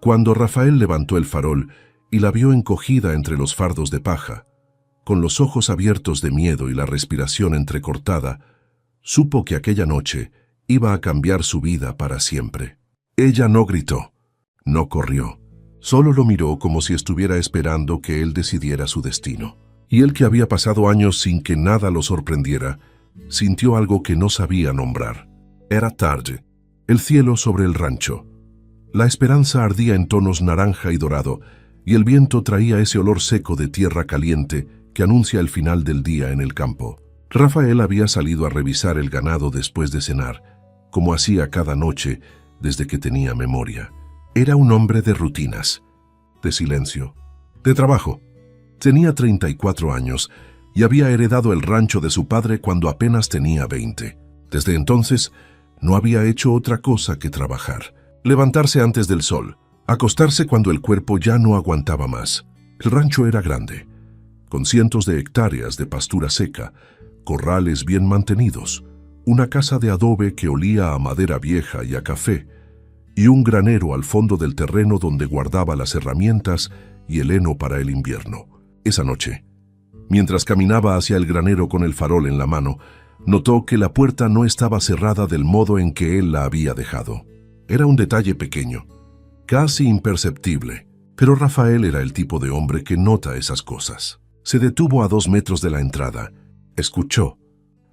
Cuando Rafael levantó el farol y la vio encogida entre los fardos de paja, con los ojos abiertos de miedo y la respiración entrecortada, supo que aquella noche iba a cambiar su vida para siempre. Ella no gritó, no corrió, solo lo miró como si estuviera esperando que él decidiera su destino. Y él, que había pasado años sin que nada lo sorprendiera, sintió algo que no sabía nombrar. Era tarde, el cielo sobre el rancho. La esperanza ardía en tonos naranja y dorado, y el viento traía ese olor seco de tierra caliente que anuncia el final del día en el campo. Rafael había salido a revisar el ganado después de cenar, como hacía cada noche desde que tenía memoria. Era un hombre de rutinas, de silencio, de trabajo. Tenía 34 años y había heredado el rancho de su padre cuando apenas tenía 20. Desde entonces, no había hecho otra cosa que trabajar. Levantarse antes del sol, acostarse cuando el cuerpo ya no aguantaba más. El rancho era grande, con cientos de hectáreas de pastura seca, corrales bien mantenidos, una casa de adobe que olía a madera vieja y a café, y un granero al fondo del terreno donde guardaba las herramientas y el heno para el invierno. Esa noche, mientras caminaba hacia el granero con el farol en la mano, notó que la puerta no estaba cerrada del modo en que él la había dejado. Era un detalle pequeño, casi imperceptible, pero Rafael era el tipo de hombre que nota esas cosas. Se detuvo a 2 metros de la entrada. Escuchó.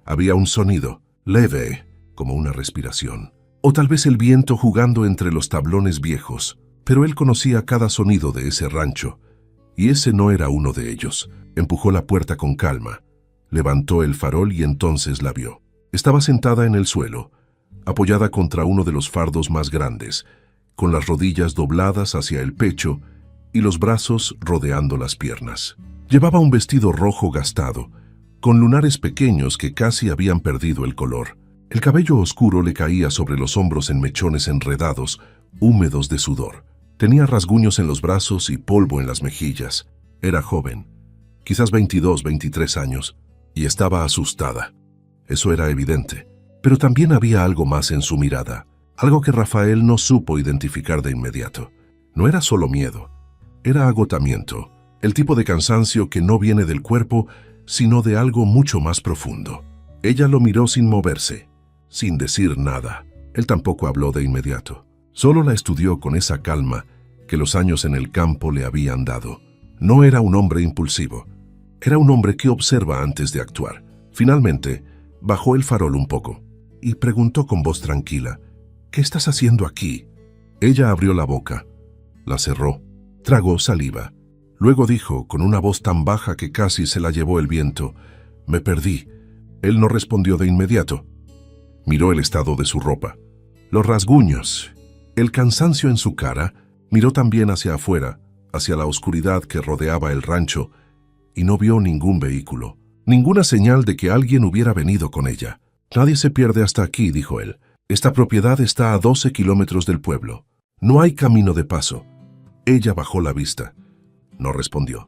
Había un sonido, leve, como una respiración. O tal vez el viento jugando entre los tablones viejos, pero él conocía cada sonido de ese rancho, y ese no era uno de ellos. Empujó la puerta con calma, levantó el farol y entonces la vio. Estaba sentada en el suelo, apoyada contra uno de los fardos más grandes, con las rodillas dobladas hacia el pecho y los brazos rodeando las piernas. Llevaba un vestido rojo gastado, con lunares pequeños que casi habían perdido el color. El cabello oscuro le caía sobre los hombros en mechones enredados, húmedos de sudor. Tenía rasguños en los brazos y polvo en las mejillas. Era joven, quizás 22, 23 años, y estaba asustada. Eso era evidente. Pero también había algo más en su mirada, algo que Rafael no supo identificar de inmediato. No era solo miedo, era agotamiento, el tipo de cansancio que no viene del cuerpo, sino de algo mucho más profundo. Ella lo miró sin moverse, sin decir nada. Él tampoco habló de inmediato. Solo la estudió con esa calma que los años en el campo le habían dado. No era un hombre impulsivo. Era un hombre que observa antes de actuar. Finalmente, bajó el farol un poco y preguntó con voz tranquila, «¿Qué estás haciendo aquí?» Ella abrió la boca, la cerró, tragó saliva. Luego dijo, con una voz tan baja que casi se la llevó el viento, «Me perdí». Él no respondió de inmediato. Miró el estado de su ropa, los rasguños, el cansancio en su cara. Miró también hacia afuera, hacia la oscuridad que rodeaba el rancho, y no vio ningún vehículo, ninguna señal de que alguien hubiera venido con ella. «Nadie se pierde hasta aquí», dijo él. «Esta propiedad está a 12 kilómetros del pueblo. No hay camino de paso». Ella bajó la vista. No respondió.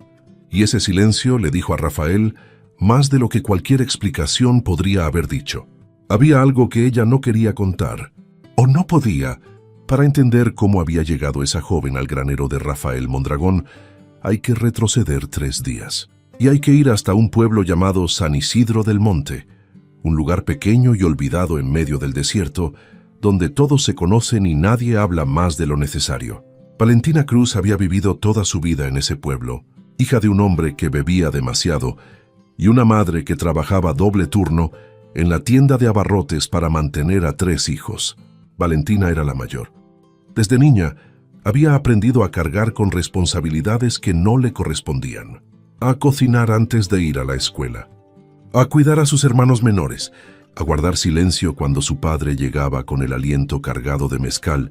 Y ese silencio le dijo a Rafael más de lo que cualquier explicación podría haber dicho. Había algo que ella no quería contar, o no podía. Para entender cómo había llegado esa joven al granero de Rafael Mondragón, hay que retroceder 3 días. Y hay que ir hasta un pueblo llamado San Isidro del Monte, un lugar pequeño y olvidado en medio del desierto, donde todos se conocen y nadie habla más de lo necesario. Valentina Cruz había vivido toda su vida en ese pueblo, hija de un hombre que bebía demasiado y una madre que trabajaba doble turno en la tienda de abarrotes para mantener a 3 hijos. Valentina era la mayor. Desde niña, había aprendido a cargar con responsabilidades que no le correspondían, a cocinar antes de ir a la escuela, a cuidar a sus hermanos menores, a guardar silencio cuando su padre llegaba con el aliento cargado de mezcal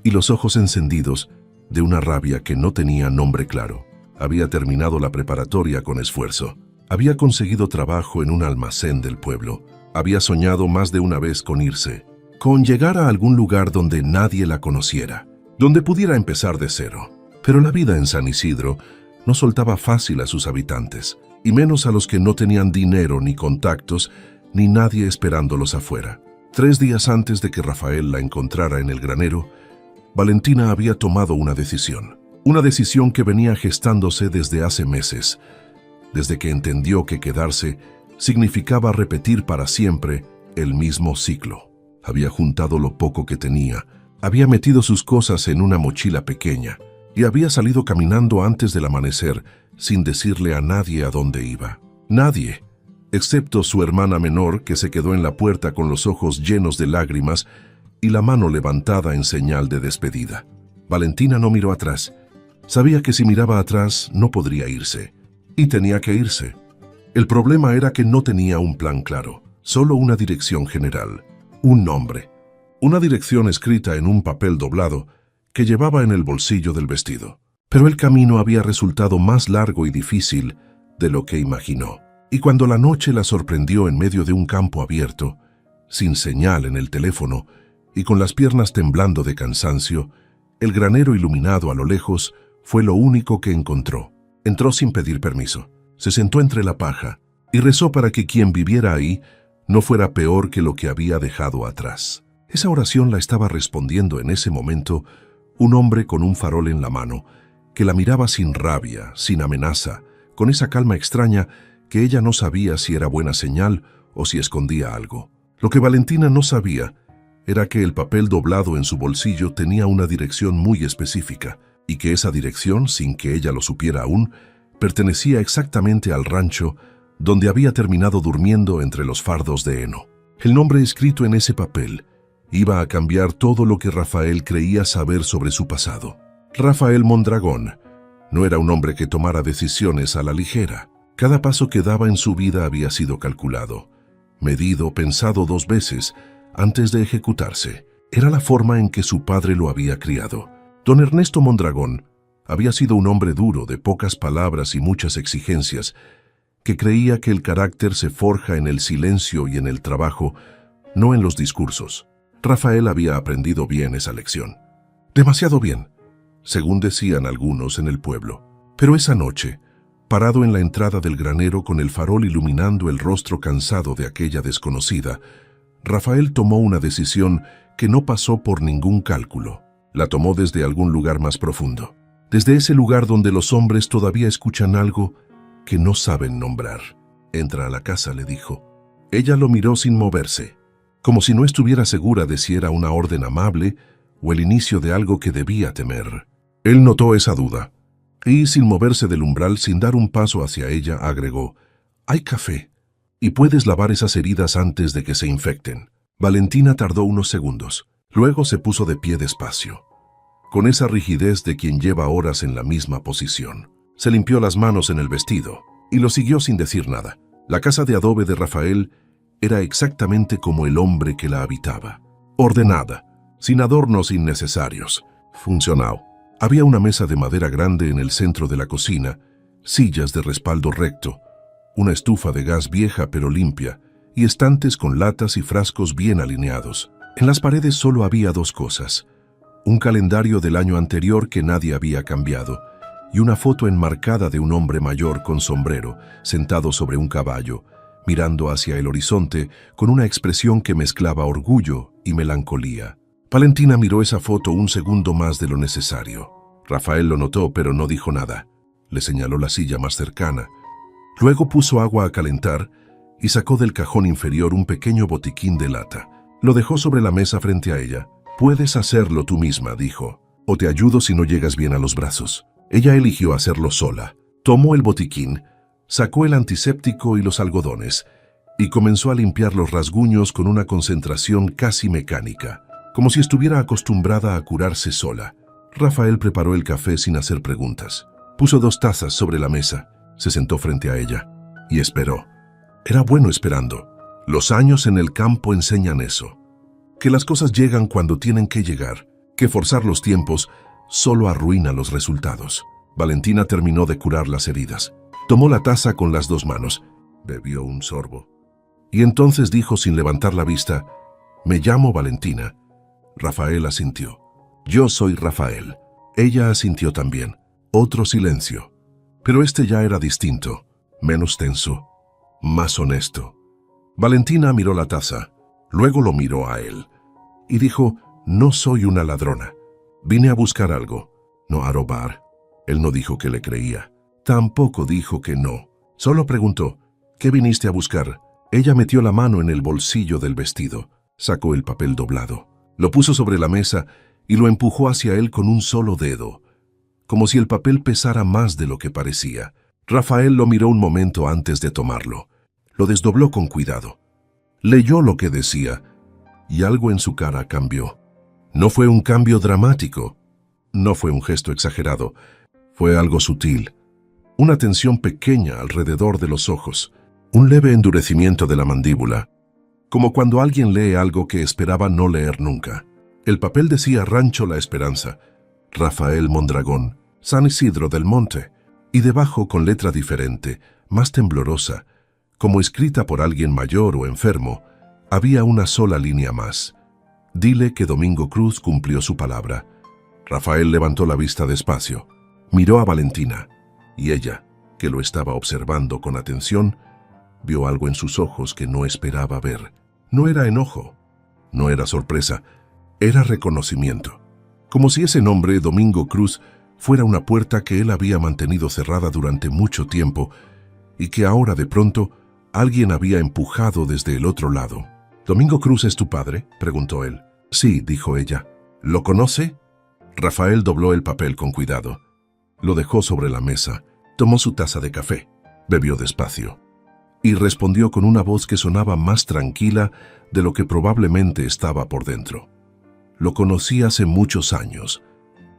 y los ojos encendidos de una rabia que no tenía nombre claro. Había terminado la preparatoria con esfuerzo. Había conseguido trabajo en un almacén del pueblo. Había soñado más de una vez con irse, con llegar a algún lugar donde nadie la conociera, donde pudiera empezar de cero. Pero la vida en San Isidro no soltaba fácil a sus habitantes, y menos a los que no tenían dinero ni contactos, ni nadie esperándolos afuera. 3 días antes de que Rafael la encontrara en el granero, Valentina había tomado una decisión que venía gestándose desde hace meses, desde que entendió que quedarse significaba repetir para siempre el mismo ciclo. Había juntado lo poco que tenía, había metido sus cosas en una mochila pequeña y había salido caminando antes del amanecer sin decirle a nadie a dónde iba. Nadie, excepto su hermana menor, que se quedó en la puerta con los ojos llenos de lágrimas y la mano levantada en señal de despedida. Valentina no miró atrás. Sabía que si miraba atrás no podría irse. Y tenía que irse. El problema era que no tenía un plan claro, solo una dirección general, un nombre. Una dirección escrita en un papel doblado que llevaba en el bolsillo del vestido. Pero el camino había resultado más largo y difícil de lo que imaginó. Y cuando la noche la sorprendió en medio de un campo abierto, sin señal en el teléfono y con las piernas temblando de cansancio, el granero iluminado a lo lejos fue lo único que encontró. Entró sin pedir permiso, se sentó entre la paja y rezó para que quien viviera ahí no fuera peor que lo que había dejado atrás. Esa oración la estaba respondiendo en ese momento un hombre con un farol en la mano, que la miraba sin rabia, sin amenaza, con esa calma extraña que ella no sabía si era buena señal o si escondía algo. Lo que Valentina no sabía era que el papel doblado en su bolsillo tenía una dirección muy específica y que esa dirección, sin que ella lo supiera aún, pertenecía exactamente al rancho donde había terminado durmiendo entre los fardos de heno. El nombre escrito en ese papel iba a cambiar todo lo que Rafael creía saber sobre su pasado. Rafael Mondragón no era un hombre que tomara decisiones a la ligera. Cada paso que daba en su vida había sido calculado, medido, pensado 2 veces antes de ejecutarse. Era la forma en que su padre lo había criado. Don Ernesto Mondragón había sido un hombre duro, de pocas palabras y muchas exigencias, que creía que el carácter se forja en el silencio y en el trabajo, no en los discursos. Rafael había aprendido bien esa lección. Demasiado bien, según decían algunos en el pueblo. Pero esa noche, parado en la entrada del granero con el farol iluminando el rostro cansado de aquella desconocida, Rafael tomó una decisión que no pasó por ningún cálculo. La tomó desde algún lugar más profundo, desde ese lugar donde los hombres todavía escuchan algo que no saben nombrar. «Entra a la casa», le dijo. Ella lo miró sin moverse, como si no estuviera segura de si era una orden amable o el inicio de algo que debía temer. Él notó esa duda, y sin moverse del umbral, sin dar un paso hacia ella, agregó: «Hay café, y puedes lavar esas heridas antes de que se infecten». Valentina tardó unos segundos. Luego se puso de pie despacio, con esa rigidez de quien lleva horas en la misma posición. Se limpió las manos en el vestido y lo siguió sin decir nada. La casa de adobe de Rafael era exactamente como el hombre que la habitaba. Ordenada, sin adornos innecesarios, funcional. Había una mesa de madera grande en el centro de la cocina, sillas de respaldo recto, una estufa de gas vieja pero limpia y estantes con latas y frascos bien alineados. En las paredes solo había 2 cosas: un calendario del año anterior que nadie había cambiado y una foto enmarcada de un hombre mayor con sombrero, sentado sobre un caballo, mirando hacia el horizonte con una expresión que mezclaba orgullo y melancolía. Valentina miró esa foto un segundo más de lo necesario. Rafael lo notó, pero no dijo nada. Le señaló la silla más cercana. Luego puso agua a calentar y sacó del cajón inferior un pequeño botiquín de lata. Lo dejó sobre la mesa frente a ella. «Puedes hacerlo tú misma», dijo, «o te ayudo si no llegas bien a los brazos». Ella eligió hacerlo sola. Tomó el botiquín, sacó el antiséptico y los algodones, y comenzó a limpiar los rasguños con una concentración casi mecánica, como si estuviera acostumbrada a curarse sola. Rafael preparó el café sin hacer preguntas. Puso 2 tazas sobre la mesa, se sentó frente a ella y esperó. Era bueno esperando. Los años en el campo enseñan eso, que las cosas llegan cuando tienen que llegar, que forzar los tiempos solo arruina los resultados. Valentina terminó de curar las heridas. Tomó la taza con las 2 manos, bebió un sorbo, y entonces dijo sin levantar la vista: «Me llamo Valentina». Rafael asintió. «Yo soy Rafael». Ella asintió también. Otro silencio. Pero este ya era distinto, menos tenso, más honesto. Valentina miró la taza, luego lo miró a él, y dijo: «No soy una ladrona. Vine a buscar algo, no a robar. Él no dijo que le creía. Tampoco dijo que no. Solo preguntó, ¿qué viniste a buscar? Ella metió la mano en el bolsillo del vestido, sacó el papel doblado, lo puso sobre la mesa y lo empujó hacia él con un solo dedo, como si el papel pesara más de lo que parecía. Rafael lo miró un momento antes de tomarlo. Lo desdobló con cuidado. Leyó lo que decía y algo en su cara cambió. No fue un cambio dramático, no fue un gesto exagerado, fue algo sutil. Una tensión pequeña alrededor de los ojos, un leve endurecimiento de la mandíbula, como cuando alguien lee algo que esperaba no leer nunca. El papel decía Rancho La Esperanza, Rafael Mondragón, San Isidro del Monte, y debajo con letra diferente, más temblorosa, como escrita por alguien mayor o enfermo, había una sola línea más. Dile que Domingo Cruz cumplió su palabra. Rafael levantó la vista despacio, miró a Valentina, y ella, que lo estaba observando con atención, vio algo en sus ojos que no esperaba ver. No era enojo, no era sorpresa, era reconocimiento. Como si ese nombre, Domingo Cruz, fuera una puerta que él había mantenido cerrada durante mucho tiempo y que ahora de pronto alguien había empujado desde el otro lado. ¿Domingo Cruz es tu padre?, preguntó él. Sí, dijo ella. ¿Lo conoce? Rafael dobló el papel con cuidado. Lo dejó sobre la mesa, tomó su taza de café, bebió despacio y respondió con una voz que sonaba más tranquila de lo que probablemente estaba por dentro. Lo conocí hace muchos años.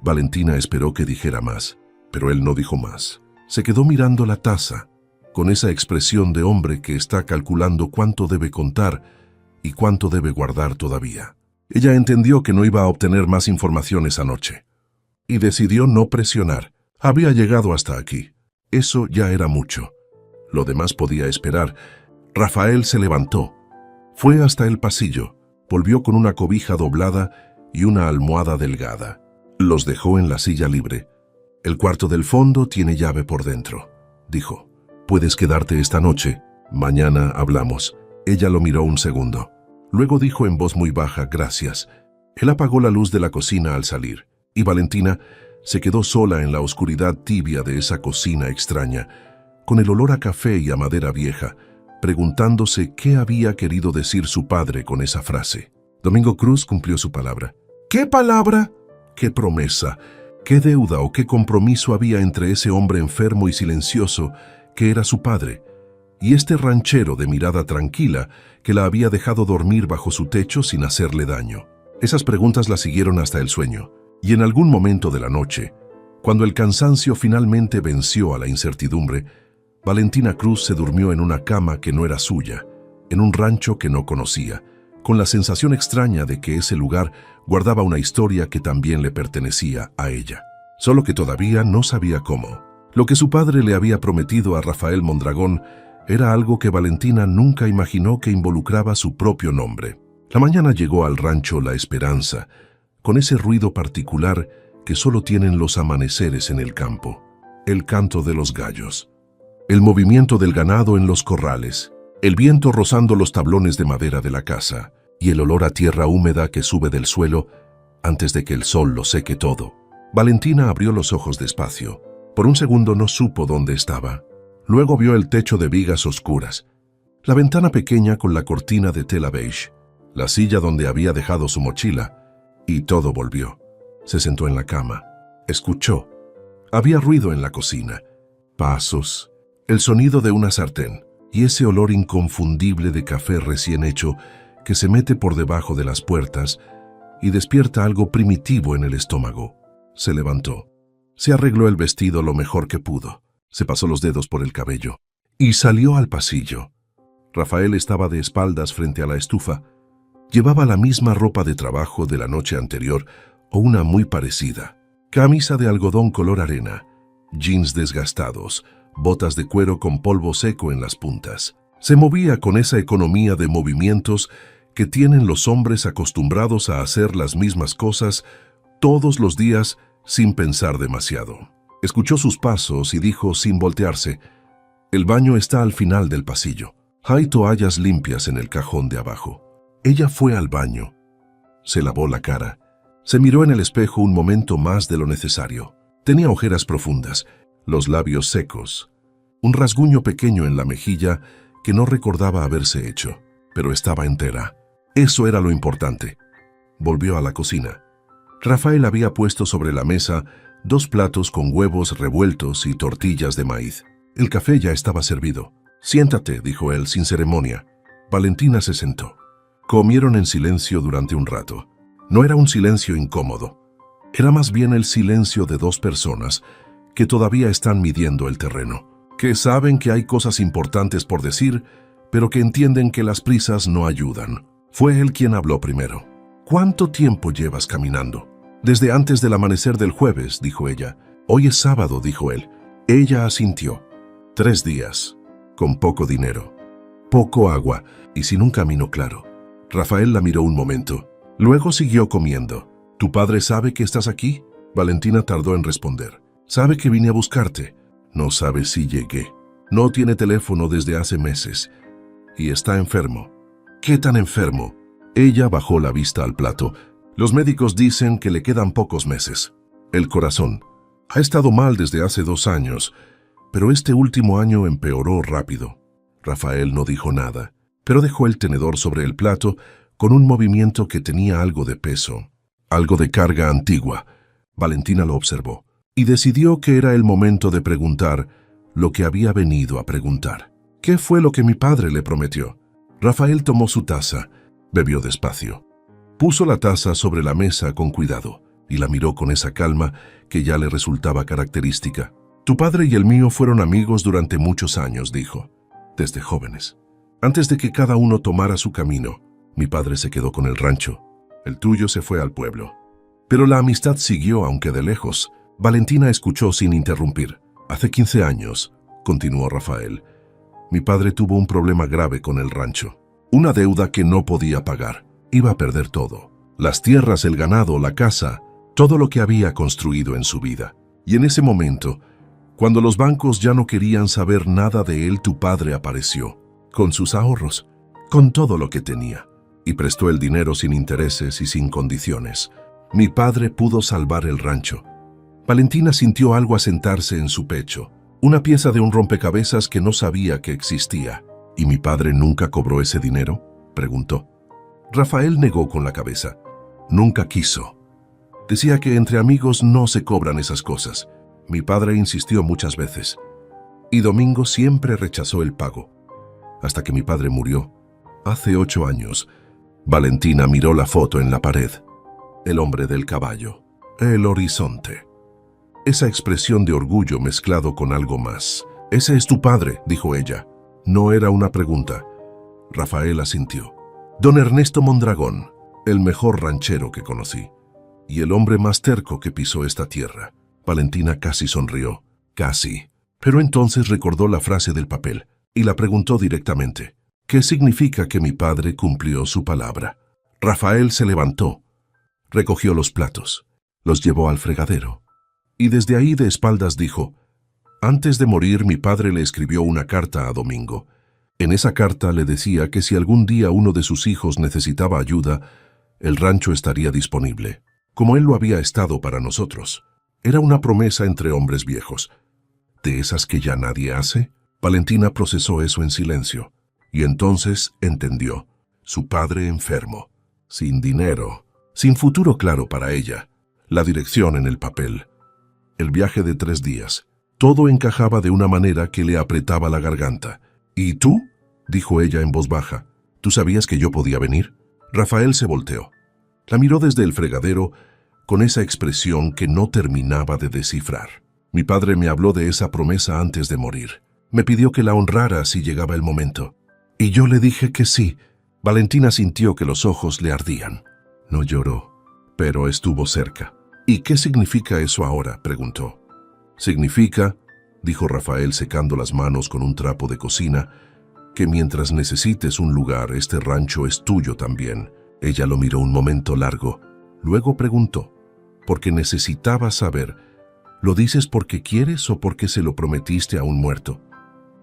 Valentina esperó que dijera más, pero él no dijo más. Se quedó mirando la taza, con esa expresión de hombre que está calculando cuánto debe contar y cuánto debe guardar todavía. Ella entendió que no iba a obtener más información esa noche y decidió no presionar. Había llegado hasta aquí. Eso ya era mucho. Lo demás podía esperar. Rafael se levantó. Fue hasta el pasillo. Volvió con una cobija doblada y una almohada delgada. Los dejó en la silla libre. El cuarto del fondo tiene llave por dentro, dijo. Puedes quedarte esta noche. Mañana hablamos. Ella lo miró un segundo. Luego dijo en voz muy baja, gracias. Él apagó la luz de la cocina al salir, y Valentina se quedó sola en la oscuridad tibia de esa cocina extraña, con el olor a café y a madera vieja, preguntándose qué había querido decir su padre con esa frase. Domingo Cruz cumplió su palabra. ¿Qué palabra? ¿Qué promesa? ¿Qué deuda o qué compromiso había entre ese hombre enfermo y silencioso que era su padre y este ranchero de mirada tranquila que la había dejado dormir bajo su techo sin hacerle daño? Esas preguntas la siguieron hasta el sueño, y en algún momento de la noche, cuando el cansancio finalmente venció a la incertidumbre, Valentina Cruz se durmió en una cama que no era suya, en un rancho que no conocía, con la sensación extraña de que ese lugar guardaba una historia que también le pertenecía a ella, solo que todavía no sabía cómo. Lo que su padre le había prometido a Rafael Mondragón era algo que Valentina nunca imaginó que involucraba su propio nombre. La mañana llegó al rancho La Esperanza, con ese ruido particular que solo tienen los amaneceres en el campo, el canto de los gallos, el movimiento del ganado en los corrales, el viento rozando los tablones de madera de la casa y el olor a tierra húmeda que sube del suelo antes de que el sol lo seque todo. Valentina abrió los ojos despacio. Por un segundo no supo dónde estaba. Luego vio el techo de vigas oscuras, la ventana pequeña con la cortina de tela beige, la silla donde había dejado su mochila, y todo volvió. Se sentó en la cama. Escuchó. Había ruido en la cocina. Pasos, el sonido de una sartén y ese olor inconfundible de café recién hecho que se mete por debajo de las puertas y despierta algo primitivo en el estómago. Se levantó. Se arregló el vestido lo mejor que pudo. Se pasó los dedos por el cabello y salió al pasillo. Rafael estaba de espaldas frente a la estufa. Llevaba la misma ropa de trabajo de la noche anterior o una muy parecida. Camisa de algodón color arena, jeans desgastados, botas de cuero con polvo seco en las puntas. Se movía con esa economía de movimientos que tienen los hombres acostumbrados a hacer las mismas cosas todos los días sin pensar demasiado. Escuchó sus pasos y dijo sin voltearse, «El baño está al final del pasillo. Hay toallas limpias en el cajón de abajo». Ella fue al baño. Se lavó la cara Se miró en el espejo un momento más de lo necesario. Tenía ojeras profundas, los labios secos, un rasguño pequeño en la mejilla que no recordaba haberse hecho, pero estaba entera. Eso era lo importante. Volvió a la cocina. Rafael había puesto sobre la mesa 2 platos con huevos revueltos y tortillas de maíz. El café ya estaba servido. «Siéntate», dijo él sin ceremonia. Valentina se sentó. Comieron en silencio durante un rato. No era un silencio incómodo. Era más bien el silencio de 2 personas que todavía están midiendo el terreno, que saben que hay cosas importantes por decir, pero que entienden que las prisas no ayudan. Fue él quien habló primero. «¿Cuánto tiempo llevas caminando?» «Desde antes del amanecer del jueves», dijo ella. «Hoy es sábado», dijo él. Ella asintió. 3 días, con poco dinero, poco agua y sin un camino claro. Rafael la miró un momento. Luego siguió comiendo. «¿Tu padre sabe que estás aquí?» Valentina tardó en responder. «Sabe que vine a buscarte. No sabe si llegué. No tiene teléfono desde hace meses. Y está enfermo». «¿Qué tan enfermo?» Ella bajó la vista al plato. «Los médicos dicen que le quedan pocos meses. El corazón. Ha estado mal desde hace 2 años, pero este último año empeoró rápido». Rafael no dijo nada, pero dejó el tenedor sobre el plato con un movimiento que tenía algo de peso, algo de carga antigua. Valentina lo observó y decidió que era el momento de preguntar lo que había venido a preguntar. «¿Qué fue lo que mi padre le prometió?» Rafael tomó su taza, bebió despacio. Puso la taza sobre la mesa con cuidado y la miró con esa calma que ya le resultaba característica. «Tu padre y el mío fueron amigos durante muchos años», dijo, «desde jóvenes. Antes de que cada uno tomara su camino, mi padre se quedó con el rancho. El tuyo se fue al pueblo. Pero la amistad siguió, aunque de lejos». Valentina escuchó sin interrumpir. «Hace 15 años», continuó Rafael, «mi padre tuvo un problema grave con el rancho. Una deuda que no podía pagar. Iba a perder todo. Las tierras, el ganado, la casa, todo lo que había construido en su vida. Y en ese momento, cuando los bancos ya no querían saber nada de él, tu padre apareció, con sus ahorros, con todo lo que tenía, y prestó el dinero sin intereses y sin condiciones. Mi padre pudo salvar el rancho». Valentina sintió algo asentarse en su pecho, una pieza de un rompecabezas que no sabía que existía. «¿Y mi padre nunca cobró ese dinero?», preguntó. Rafael negó con la cabeza. «Nunca quiso. Decía que entre amigos no se cobran esas cosas. Mi padre insistió muchas veces. Y Domingo siempre rechazó el pago. Hasta que mi padre murió. Hace 8 años. Valentina miró la foto en la pared. El hombre del caballo. El horizonte. Esa expresión de orgullo mezclado con algo más. «Ese es tu padre», dijo ella. No era una pregunta. Rafael asintió. «Don Ernesto Mondragón, el mejor ranchero que conocí. Y el hombre más terco que pisó esta tierra». Valentina casi sonrió. Casi. Pero entonces recordó la frase del papel y la preguntó directamente. «¿Qué significa que mi padre cumplió su palabra?» Rafael se levantó. Recogió los platos. Los llevó al fregadero. Y desde ahí de espaldas dijo: «Antes de morir, mi padre le escribió una carta a Domingo. En esa carta le decía que si algún día uno de sus hijos necesitaba ayuda, el rancho estaría disponible, como él lo había estado para nosotros. Era una promesa entre hombres viejos. ¿De esas que ya nadie hace?». Valentina procesó eso en silencio, y entonces entendió. Su padre enfermo, sin dinero, sin futuro claro para ella, la dirección en el papel, el viaje de 3 días. Todo encajaba de una manera que le apretaba la garganta. «¿Y tú?», dijo ella en voz baja. «¿Tú sabías que yo podía venir?». Rafael se volteó. La miró desde el fregadero con esa expresión que no terminaba de descifrar. «Mi padre me habló de esa promesa antes de morir. Me pidió que la honrara si llegaba el momento. Y yo le dije que sí». Valentina sintió que los ojos le ardían. No lloró, pero estuvo cerca. «¿Y qué significa eso ahora?», preguntó. «Significa», dijo Rafael secando las manos con un trapo de cocina, «que mientras necesites un lugar, este rancho es tuyo también». Ella lo miró un momento largo. Luego preguntó, porque necesitaba saber, ¿lo dices porque quieres o porque se lo prometiste a un muerto?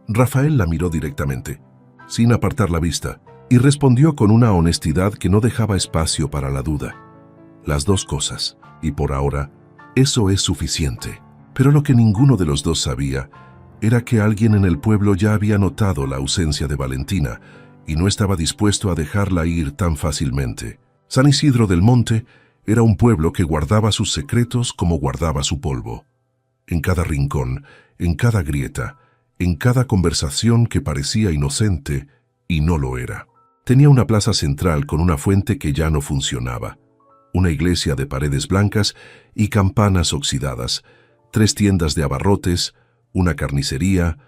Rafael la miró directamente, sin apartar la vista, y respondió con una honestidad que no dejaba espacio para la duda. las dos cosas, y por ahora, eso es suficiente. Pero lo que ninguno de los dos sabía era que alguien en el pueblo ya había notado la ausencia de Valentina y no estaba dispuesto a dejarla ir tan fácilmente. San Isidro del Monte era un pueblo que guardaba sus secretos como guardaba su polvo. En cada rincón, en cada grieta, en cada conversación que parecía inocente y no lo era. Tenía una plaza central con una fuente que ya no funcionaba, una iglesia de paredes blancas y campanas oxidadas, 3 tiendas de abarrotes, una carnicería,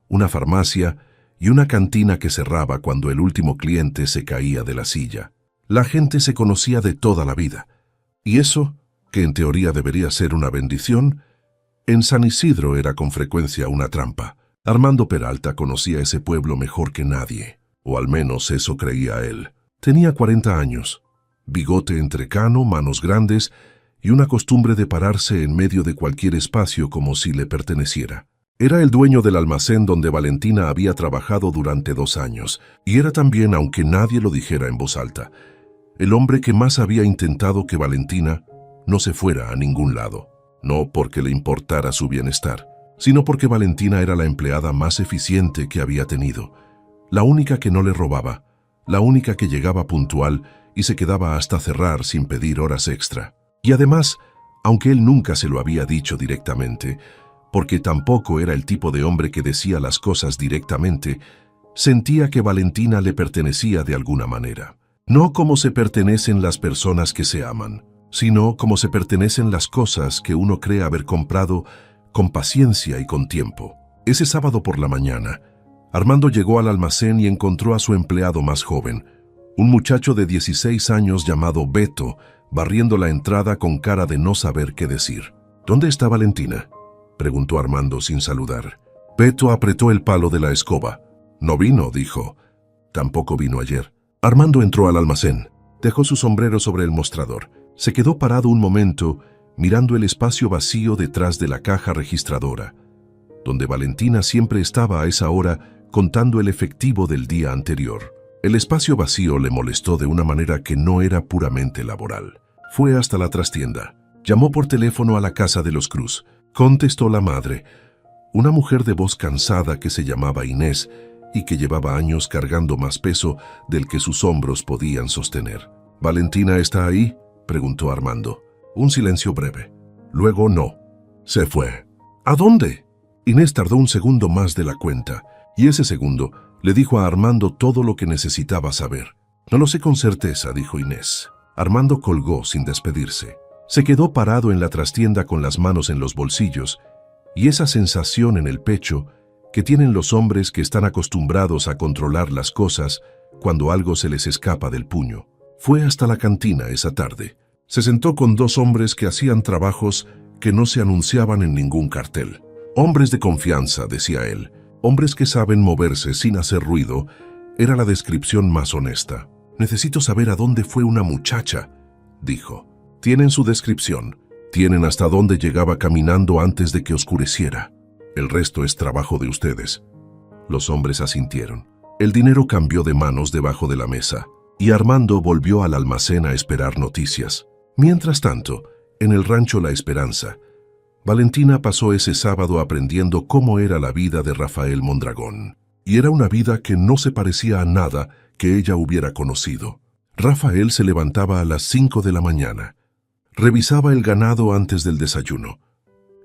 una farmacia y una cantina que cerraba cuando el último cliente se caía de la silla. La gente se conocía de toda la vida, y eso, que en teoría debería ser una bendición, en San Isidro era con frecuencia una trampa. Armando Peralta conocía ese pueblo mejor que nadie, o al menos eso creía él. Tenía 40 años, bigote entrecano, manos grandes y una costumbre de pararse en medio de cualquier espacio como si le perteneciera. Era el dueño del almacén donde Valentina había trabajado durante 2 años, y era también, aunque nadie lo dijera en voz alta, el hombre que más había intentado que Valentina no se fuera a ningún lado. No porque le importara su bienestar, sino porque Valentina era la empleada más eficiente que había tenido, la única que no le robaba, la única que llegaba puntual y se quedaba hasta cerrar sin pedir horas extra. Y además, aunque él nunca se lo había dicho directamente, porque tampoco era el tipo de hombre que decía las cosas directamente, sentía que Valentina le pertenecía de alguna manera. No como se pertenecen las personas que se aman, sino como se pertenecen las cosas que uno cree haber comprado con paciencia y con tiempo. Ese sábado por la mañana, Armando llegó al almacén y encontró a su empleado más joven, un muchacho de 16 años llamado Beto, barriendo la entrada con cara de no saber qué decir. ¿Dónde está Valentina?, preguntó Armando sin saludar. Beto apretó el palo de la escoba. No vino, dijo. Tampoco vino ayer. Armando entró al almacén, dejó su sombrero sobre el mostrador. Se quedó parado un momento, mirando el espacio vacío detrás de la caja registradora, donde Valentina siempre estaba a esa hora contando el efectivo del día anterior. El espacio vacío le molestó de una manera que no era puramente laboral. Fue hasta la trastienda. Llamó por teléfono a la casa de los Cruz. Contestó la madre, una mujer de voz cansada que se llamaba Inés y que llevaba años cargando más peso del que sus hombros podían sostener. ¿Valentina está ahí?, preguntó Armando. Un silencio breve. Luego no. Se fue. ¿A dónde? Inés tardó un segundo más de la cuenta, y ese segundo le dijo a Armando todo lo que necesitaba saber. No lo sé con certeza, dijo Inés. Armando colgó sin despedirse. Se quedó parado en la trastienda con las manos en los bolsillos, y esa sensación en el pecho que tienen los hombres que están acostumbrados a controlar las cosas cuando algo se les escapa del puño. Fue hasta la cantina esa tarde. Se sentó con 2 hombres que hacían trabajos que no se anunciaban en ningún cartel. Hombres de confianza, decía él. Hombres que saben moverse sin hacer ruido, era la descripción más honesta. Necesito saber a dónde fue una muchacha, dijo. Tienen su descripción. Tienen hasta dónde llegaba caminando antes de que oscureciera. El resto es trabajo de ustedes. Los hombres asintieron. El dinero cambió de manos debajo de la mesa, y Armando volvió al almacén a esperar noticias. Mientras tanto, en el rancho La Esperanza, Valentina pasó ese sábado aprendiendo cómo era la vida de Rafael Mondragón. Y era una vida que no se parecía a nada que ella hubiera conocido. Rafael se levantaba a las 5 de la mañana. Revisaba el ganado antes del desayuno.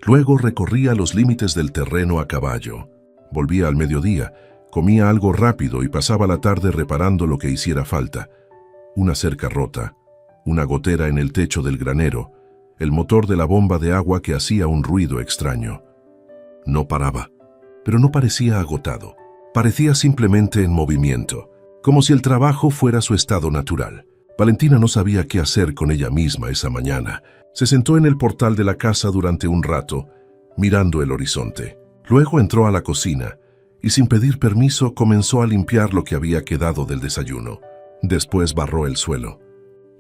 Luego recorría los límites del terreno a caballo. Volvía al mediodía, comía algo rápido y pasaba la tarde reparando lo que hiciera falta. Una cerca rota, una gotera en el techo del granero, el motor de la bomba de agua que hacía un ruido extraño. No paraba, pero no parecía agotado. Parecía simplemente en movimiento, como si el trabajo fuera su estado natural. Valentina no sabía qué hacer con ella misma esa mañana. Se sentó en el portal de la casa durante un rato, mirando el horizonte. Luego entró a la cocina y sin pedir permiso comenzó a limpiar lo que había quedado del desayuno. Después barró el suelo.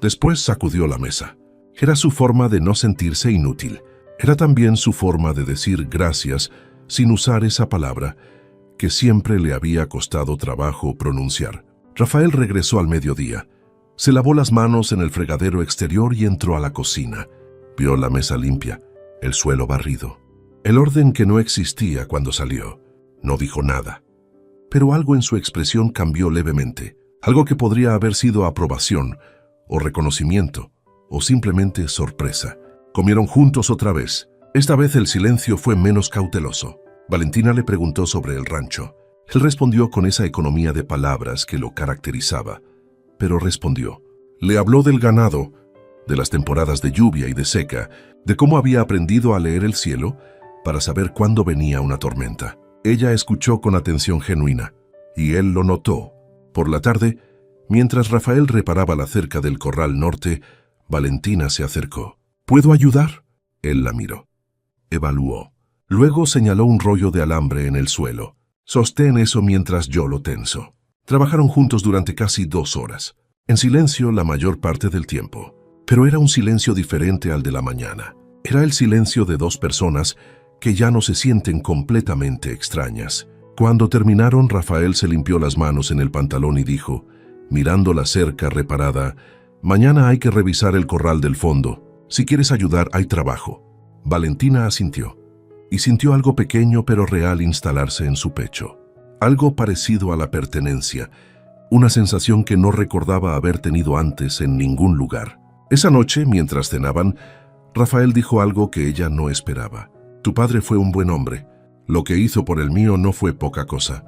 Después sacudió la mesa. Era su forma de no sentirse inútil. Era también su forma de decir gracias sin usar esa palabra que siempre le había costado trabajo pronunciar. Rafael regresó al mediodía. Se lavó las manos en el fregadero exterior y entró a la cocina. Vio la mesa limpia, el suelo barrido. El orden que no existía cuando salió. No dijo nada. Pero algo en su expresión cambió levemente. Algo que podría haber sido aprobación, o reconocimiento, o simplemente sorpresa. Comieron juntos otra vez. Esta vez el silencio fue menos cauteloso. Valentina le preguntó sobre el rancho. Él respondió con esa economía de palabras que lo caracterizaba. Pero respondió. Le habló del ganado, de las temporadas de lluvia y de seca, de cómo había aprendido a leer el cielo para saber cuándo venía una tormenta. Ella escuchó con atención genuina, y él lo notó. Por la tarde, mientras Rafael reparaba la cerca del corral norte, Valentina se acercó. ¿Puedo ayudar? Él la miró. Evaluó. Luego señaló un rollo de alambre en el suelo. Sostén eso mientras yo lo tenso. Trabajaron juntos durante casi 2 horas, en silencio la mayor parte del tiempo. Pero era un silencio diferente al de la mañana. Era el silencio de 2 personas que ya no se sienten completamente extrañas. Cuando terminaron, Rafael se limpió las manos en el pantalón y dijo, mirando la cerca reparada, «Mañana hay que revisar el corral del fondo. Si quieres ayudar, hay trabajo». Valentina asintió, y sintió algo pequeño pero real instalarse en su pecho. Algo parecido a la pertenencia, una sensación que no recordaba haber tenido antes en ningún lugar. Esa noche, mientras cenaban, Rafael dijo algo que ella no esperaba. «Tu padre fue un buen hombre. Lo que hizo por el mío no fue poca cosa».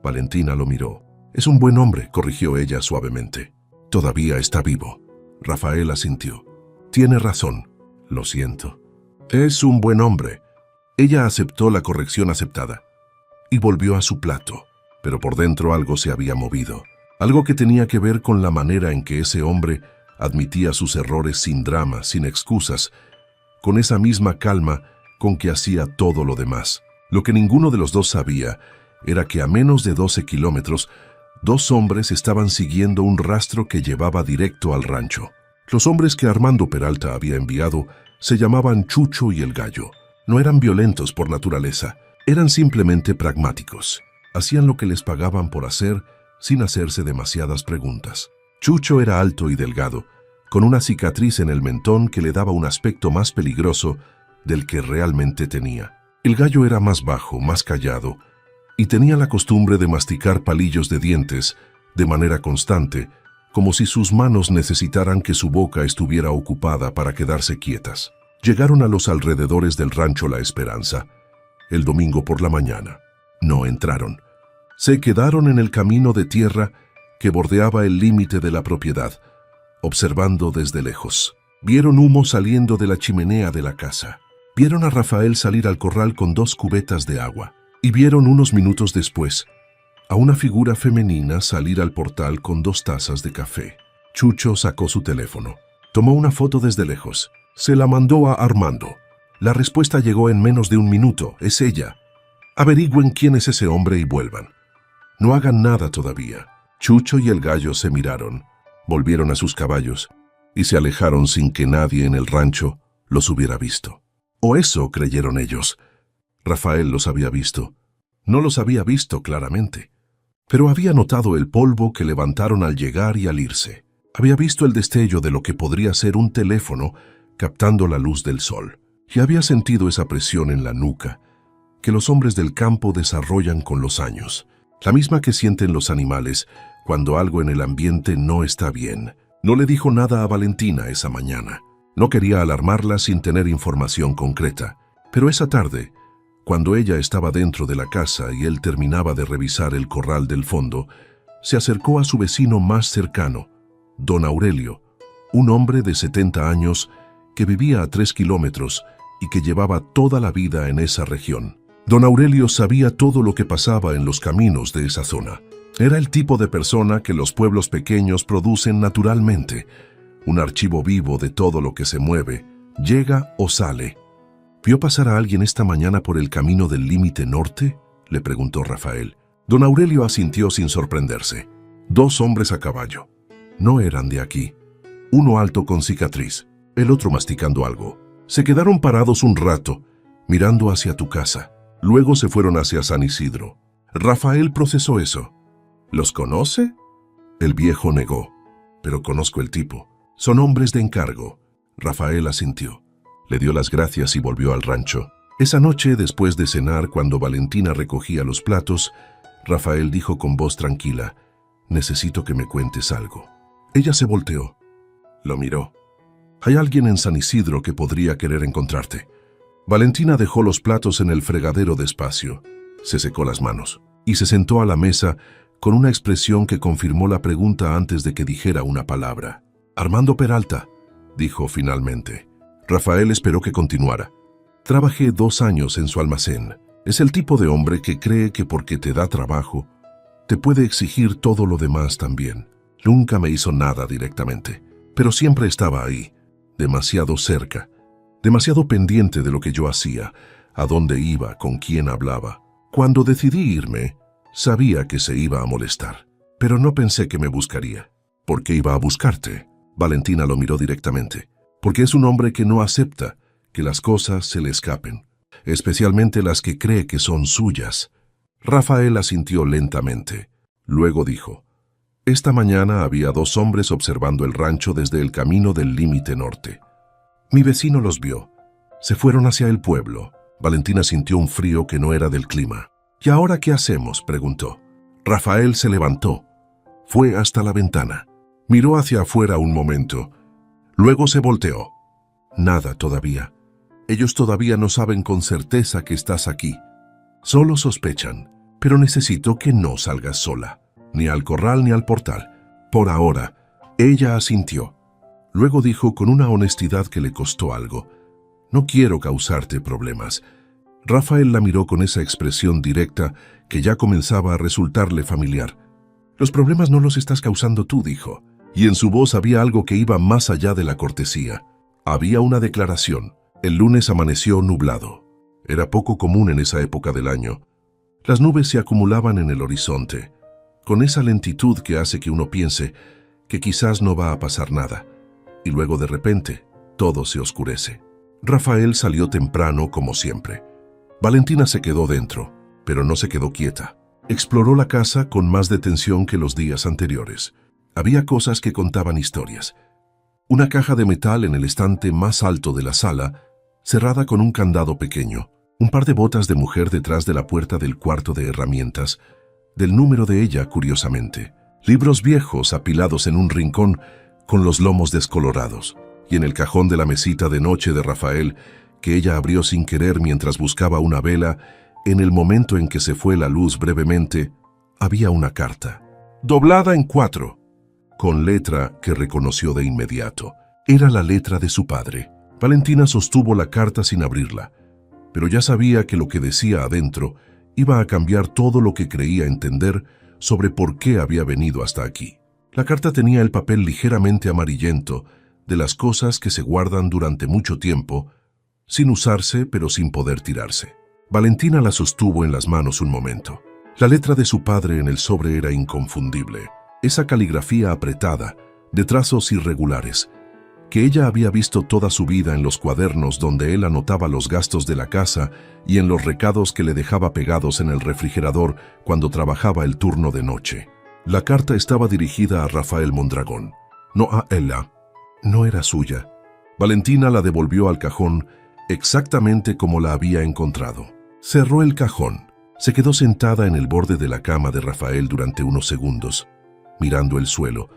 Valentina lo miró. «Es un buen hombre», corrigió ella suavemente. «Todavía está vivo». Rafael asintió. «Tiene razón. Lo siento». «Es un buen hombre». Ella aceptó la corrección aceptada y volvió a su plato, pero por dentro algo se había movido. Algo que tenía que ver con la manera en que ese hombre admitía sus errores sin drama, sin excusas, con esa misma calma con que hacía todo lo demás. Lo que ninguno de los dos sabía era que a menos de 12 kilómetros, 2 hombres estaban siguiendo un rastro que llevaba directo al rancho. Los hombres que Armando Peralta había enviado se llamaban Chucho y el Gallo. No eran violentos por naturaleza, eran simplemente pragmáticos. Hacían lo que les pagaban por hacer sin hacerse demasiadas preguntas. Chucho era alto y delgado, con una cicatriz en el mentón que le daba un aspecto más peligroso del que realmente tenía. El Gallo era más bajo, más callado, y tenía la costumbre de masticar palillos de dientes de manera constante, como si sus manos necesitaran que su boca estuviera ocupada para quedarse quietas. Llegaron a los alrededores del rancho La Esperanza, el domingo por la mañana. No entraron. Se quedaron en el camino de tierra que bordeaba el límite de la propiedad, observando desde lejos. Vieron humo saliendo de la chimenea de la casa. Vieron a Rafael salir al corral con 2 cubetas de agua. Y vieron unos minutos después a una figura femenina salir al portal con 2 tazas de café. Chucho sacó su teléfono. Tomó una foto desde lejos. Se la mandó a Armando. La respuesta llegó en menos de 1 minuto. Es ella. Averigüen quién es ese hombre y vuelvan. No hagan nada todavía. Chucho y el Gallo se miraron, volvieron a sus caballos y se alejaron sin que nadie en el rancho los hubiera visto. O eso creyeron ellos. Rafael los había visto. No los había visto claramente, pero había notado el polvo que levantaron al llegar y al irse. Había visto el destello de lo que podría ser un teléfono captando la luz del sol, y había sentido esa presión en la nuca que los hombres del campo desarrollan con los años, la misma que sienten los animales cuando algo en el ambiente no está bien. No le dijo nada a Valentina esa mañana. No quería alarmarla sin tener información concreta, pero esa tarde, cuando ella estaba dentro de la casa y él terminaba de revisar el corral del fondo, se acercó a su vecino más cercano, don Aurelio, un hombre de 70 años que vivía a 3 kilómetros y que llevaba toda la vida en esa región. Don Aurelio sabía todo lo que pasaba en los caminos de esa zona. Era el tipo de persona que los pueblos pequeños producen naturalmente, un archivo vivo de todo lo que se mueve, llega o sale. ¿Vio pasar a alguien esta mañana por el camino del límite norte?, le preguntó Rafael. Don Aurelio asintió sin sorprenderse. 2 hombres a caballo. No eran de aquí. Uno alto con cicatriz, el otro masticando algo. Se quedaron parados un rato, mirando hacia tu casa. Luego se fueron hacia San Isidro. Rafael procesó eso. ¿Los conoce? El viejo negó. pero conozco el tipo. Son hombres de encargo. Rafael asintió. Le dio las gracias y volvió al rancho. Esa noche, después de cenar, cuando Valentina recogía los platos, Rafael dijo con voz tranquila: «Necesito que me cuentes algo». Ella se volteó. Lo miró. «Hay alguien en San Isidro que podría querer encontrarte». Valentina dejó los platos en el fregadero despacio. Se secó las manos y se sentó a la mesa con una expresión que confirmó la pregunta antes de que dijera una palabra. «Armando Peralta», dijo finalmente. Rafael esperó que continuara. «Trabajé 2 años en su almacén. Es el tipo de hombre que cree que porque te da trabajo, te puede exigir todo lo demás también. Nunca me hizo nada directamente, pero siempre estaba ahí, demasiado cerca, demasiado pendiente de lo que yo hacía, a dónde iba, con quién hablaba. Cuando decidí irme, sabía que se iba a molestar, pero no pensé que me buscaría». «¿Por qué iba a buscarte?». Valentina lo miró directamente. «Porque es un hombre que no acepta que las cosas se le escapen, especialmente las que cree que son suyas». Rafael asintió lentamente. Luego dijo: «Esta mañana había 2 hombres observando el rancho desde el camino del límite norte. Mi vecino los vio. Se fueron hacia el pueblo». Valentina sintió un frío que no era del clima. «¿Y ahora qué hacemos?», preguntó. Rafael se levantó. Fue hasta la ventana. Miró hacia afuera un momento. Luego se volteó. «Nada todavía. Ellos todavía no saben con certeza que estás aquí. Solo sospechan, pero necesito que no salgas sola, ni al corral ni al portal. Por ahora». Ella asintió. Luego dijo con una honestidad que le costó algo: «No quiero causarte problemas». Rafael la miró con esa expresión directa que ya comenzaba a resultarle familiar. «Los problemas no los estás causando tú», dijo, y en su voz había algo que iba más allá de la cortesía. Había una declaración. El lunes amaneció nublado. Era poco común en esa época del año. Las nubes se acumulaban en el horizonte, con esa lentitud que hace que uno piense que quizás no va a pasar nada, y luego de repente todo se oscurece. Rafael salió temprano como siempre. Valentina se quedó dentro, pero no se quedó quieta. Exploró la casa con más detención que los días anteriores. Había cosas que contaban historias. Una caja de metal en el estante más alto de la sala, cerrada con un candado pequeño. Un par de botas de mujer detrás de la puerta del cuarto de herramientas, del número de ella, curiosamente. Libros viejos apilados en un rincón con los lomos descolorados. Y en el cajón de la mesita de noche de Rafael, que ella abrió sin querer mientras buscaba una vela, en el momento en que se fue la luz brevemente, había una carta, doblada en 4, con letra que reconoció de inmediato. Era la letra de su padre. Valentina sostuvo la carta sin abrirla, pero ya sabía que lo que decía adentro iba a cambiar todo lo que creía entender sobre por qué había venido hasta aquí. La carta tenía el papel ligeramente amarillento de las cosas que se guardan durante mucho tiempo, sin usarse pero sin poder tirarse. Valentina la sostuvo en las manos un momento. La letra de su padre en el sobre era inconfundible. Esa caligrafía apretada, de trazos irregulares, que ella había visto toda su vida en los cuadernos donde él anotaba los gastos de la casa y en los recados que le dejaba pegados en el refrigerador cuando trabajaba el turno de noche. La carta estaba dirigida a Rafael Mondragón, no a ella. No era suya. Valentina la devolvió al cajón exactamente como la había encontrado. Cerró el cajón. Se quedó sentada en el borde de la cama de Rafael durante unos segundos, mirando el suelo,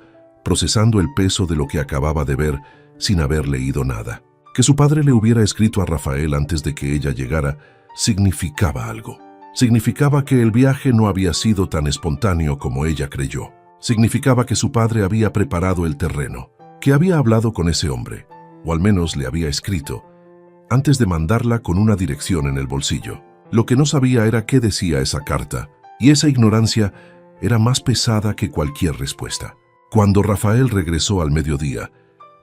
procesando el peso de lo que acababa de ver sin haber leído nada. Que su padre le hubiera escrito a Rafael antes de que ella llegara significaba algo. Significaba que el viaje no había sido tan espontáneo como ella creyó. Significaba que su padre había preparado el terreno, que había hablado con ese hombre, o al menos le había escrito, antes de mandarla con una dirección en el bolsillo. Lo que no sabía era qué decía esa carta, y esa ignorancia era más pesada que cualquier respuesta. Cuando Rafael regresó al mediodía,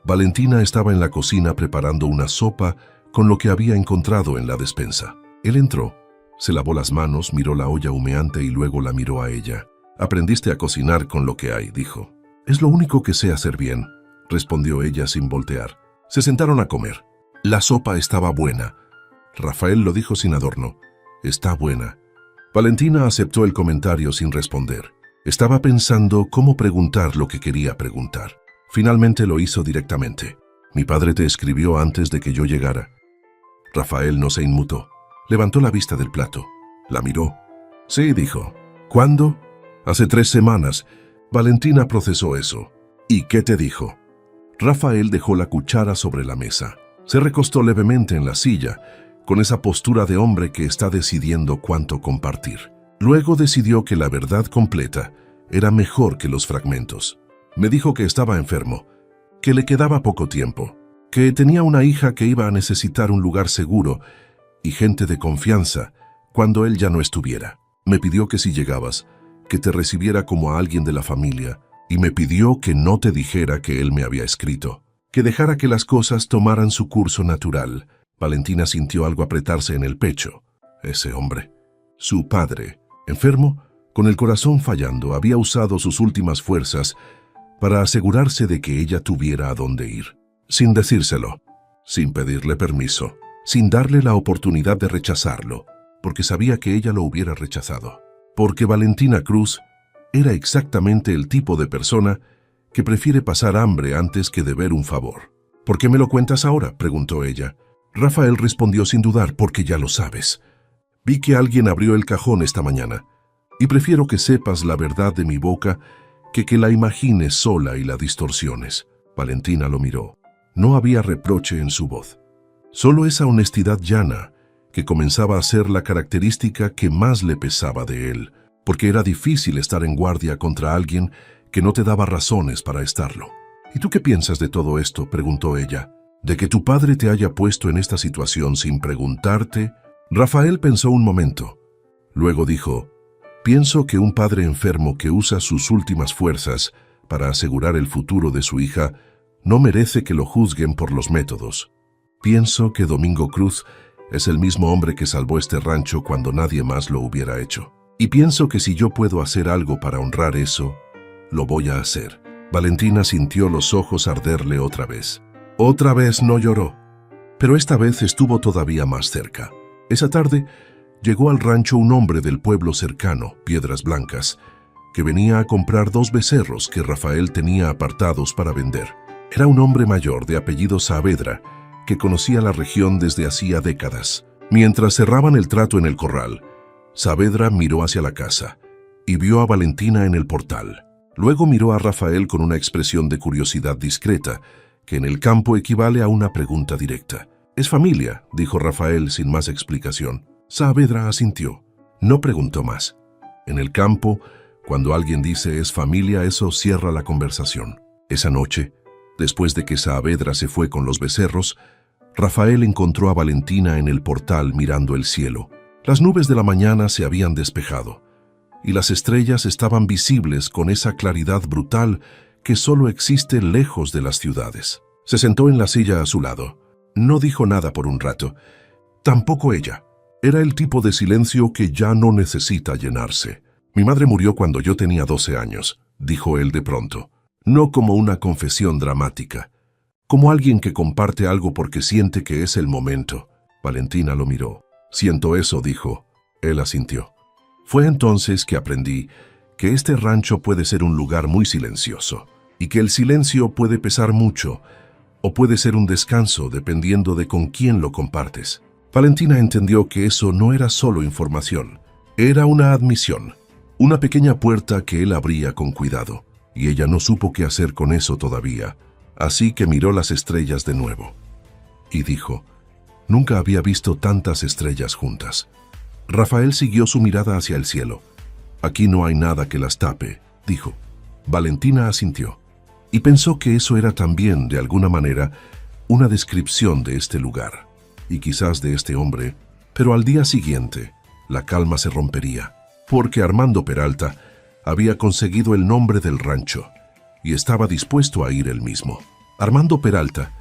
Valentina estaba en la cocina preparando una sopa con lo que había encontrado en la despensa. Él entró, se lavó las manos, miró la olla humeante y luego la miró a ella. «Aprendiste a cocinar con lo que hay», dijo. «Es lo único que sé hacer bien», respondió ella sin voltear. Se sentaron a comer. La sopa estaba buena. Rafael lo dijo sin adorno. «Está buena». Valentina aceptó el comentario sin responder. Estaba pensando cómo preguntar lo que quería preguntar. Finalmente lo hizo directamente. Mi padre te escribió antes de que yo llegara. Rafael no se inmutó. Levantó la vista del plato. La miró. Sí, dijo. ¿Cuándo? Hace 3 semanas. Valentina procesó eso. ¿Y qué te dijo? Rafael dejó la cuchara sobre la mesa. Se recostó levemente en la silla, con esa postura de hombre que está decidiendo cuánto compartir. Luego decidió que la verdad completa era mejor que los fragmentos. Me dijo que estaba enfermo, que le quedaba poco tiempo, que tenía una hija que iba a necesitar un lugar seguro y gente de confianza cuando él ya no estuviera. Me pidió que si llegabas, que te recibiera como a alguien de la familia, y me pidió que no te dijera que él me había escrito, que dejara que las cosas tomaran su curso natural. Valentina sintió algo apretarse en el pecho. Ese hombre, su padre, enfermo, con el corazón fallando, había usado sus últimas fuerzas para asegurarse de que ella tuviera a dónde ir, sin decírselo, sin pedirle permiso, sin darle la oportunidad de rechazarlo, porque sabía que ella lo hubiera rechazado. Porque Valentina Cruz era exactamente el tipo de persona que prefiere pasar hambre antes que deber un favor. ¿Por qué me lo cuentas ahora?, preguntó ella. Rafael respondió sin dudar, porque ya lo sabes. Vi que alguien abrió el cajón esta mañana, y prefiero que sepas la verdad de mi boca que la imagines sola y la distorsiones. Valentina lo miró. No había reproche en su voz. Solo esa honestidad llana, que comenzaba a ser la característica que más le pesaba de él, porque era difícil estar en guardia contra alguien que no te daba razones para estarlo. ¿Y tú qué piensas de todo esto?, preguntó ella. ¿De que tu padre te haya puesto en esta situación sin preguntarte? Rafael pensó un momento. Luego dijo, pienso que un padre enfermo que usa sus últimas fuerzas para asegurar el futuro de su hija no merece que lo juzguen por los métodos. Pienso que Domingo Cruz es el mismo hombre que salvó este rancho cuando nadie más lo hubiera hecho. Y pienso que si yo puedo hacer algo para honrar eso, lo voy a hacer. Valentina sintió los ojos arderle otra vez. Otra vez no lloró, pero esta vez estuvo todavía más cerca. Esa tarde llegó al rancho un hombre del pueblo cercano, Piedras Blancas, que venía a comprar 2 becerros que Rafael tenía apartados para vender. Era un hombre mayor de apellido Saavedra, que conocía la región desde hacía décadas. Mientras cerraban el trato en el corral, Saavedra miró hacia la casa y vio a Valentina en el portal. Luego miró a Rafael con una expresión de curiosidad discreta, que en el campo equivale a una pregunta directa. «Es familia», dijo Rafael sin más explicación. Saavedra asintió. No preguntó más. En el campo, cuando alguien dice «es familia», eso cierra la conversación. Esa noche, después de que Saavedra se fue con los becerros, Rafael encontró a Valentina en el portal mirando el cielo. Las nubes de la mañana se habían despejado, y las estrellas estaban visibles con esa claridad brutal que solo existe lejos de las ciudades. Se sentó en la silla a su lado. No dijo nada por un rato. Tampoco ella. Era el tipo de silencio que ya no necesita llenarse. «Mi madre murió cuando yo tenía 12 años», dijo él de pronto. No como una confesión dramática, como alguien que comparte algo porque siente que es el momento. Valentina lo miró. «Siento eso», dijo. Él asintió. Fue entonces que aprendí que este rancho puede ser un lugar muy silencioso, y que el silencio puede pesar mucho, o puede ser un descanso dependiendo de con quién lo compartes. Valentina entendió que eso no era solo información, era una admisión, una pequeña puerta que él abría con cuidado, y ella no supo qué hacer con eso todavía, así que miró las estrellas de nuevo. Y dijo, «Nunca había visto tantas estrellas juntas». Rafael siguió su mirada hacia el cielo. «Aquí no hay nada que las tape», dijo. Valentina asintió, y pensó que eso era también, de alguna manera, una descripción de este lugar, y quizás de este hombre, pero al día siguiente, la calma se rompería, porque Armando Peralta había conseguido el nombre del rancho, y estaba dispuesto a ir él mismo. Armando Peralta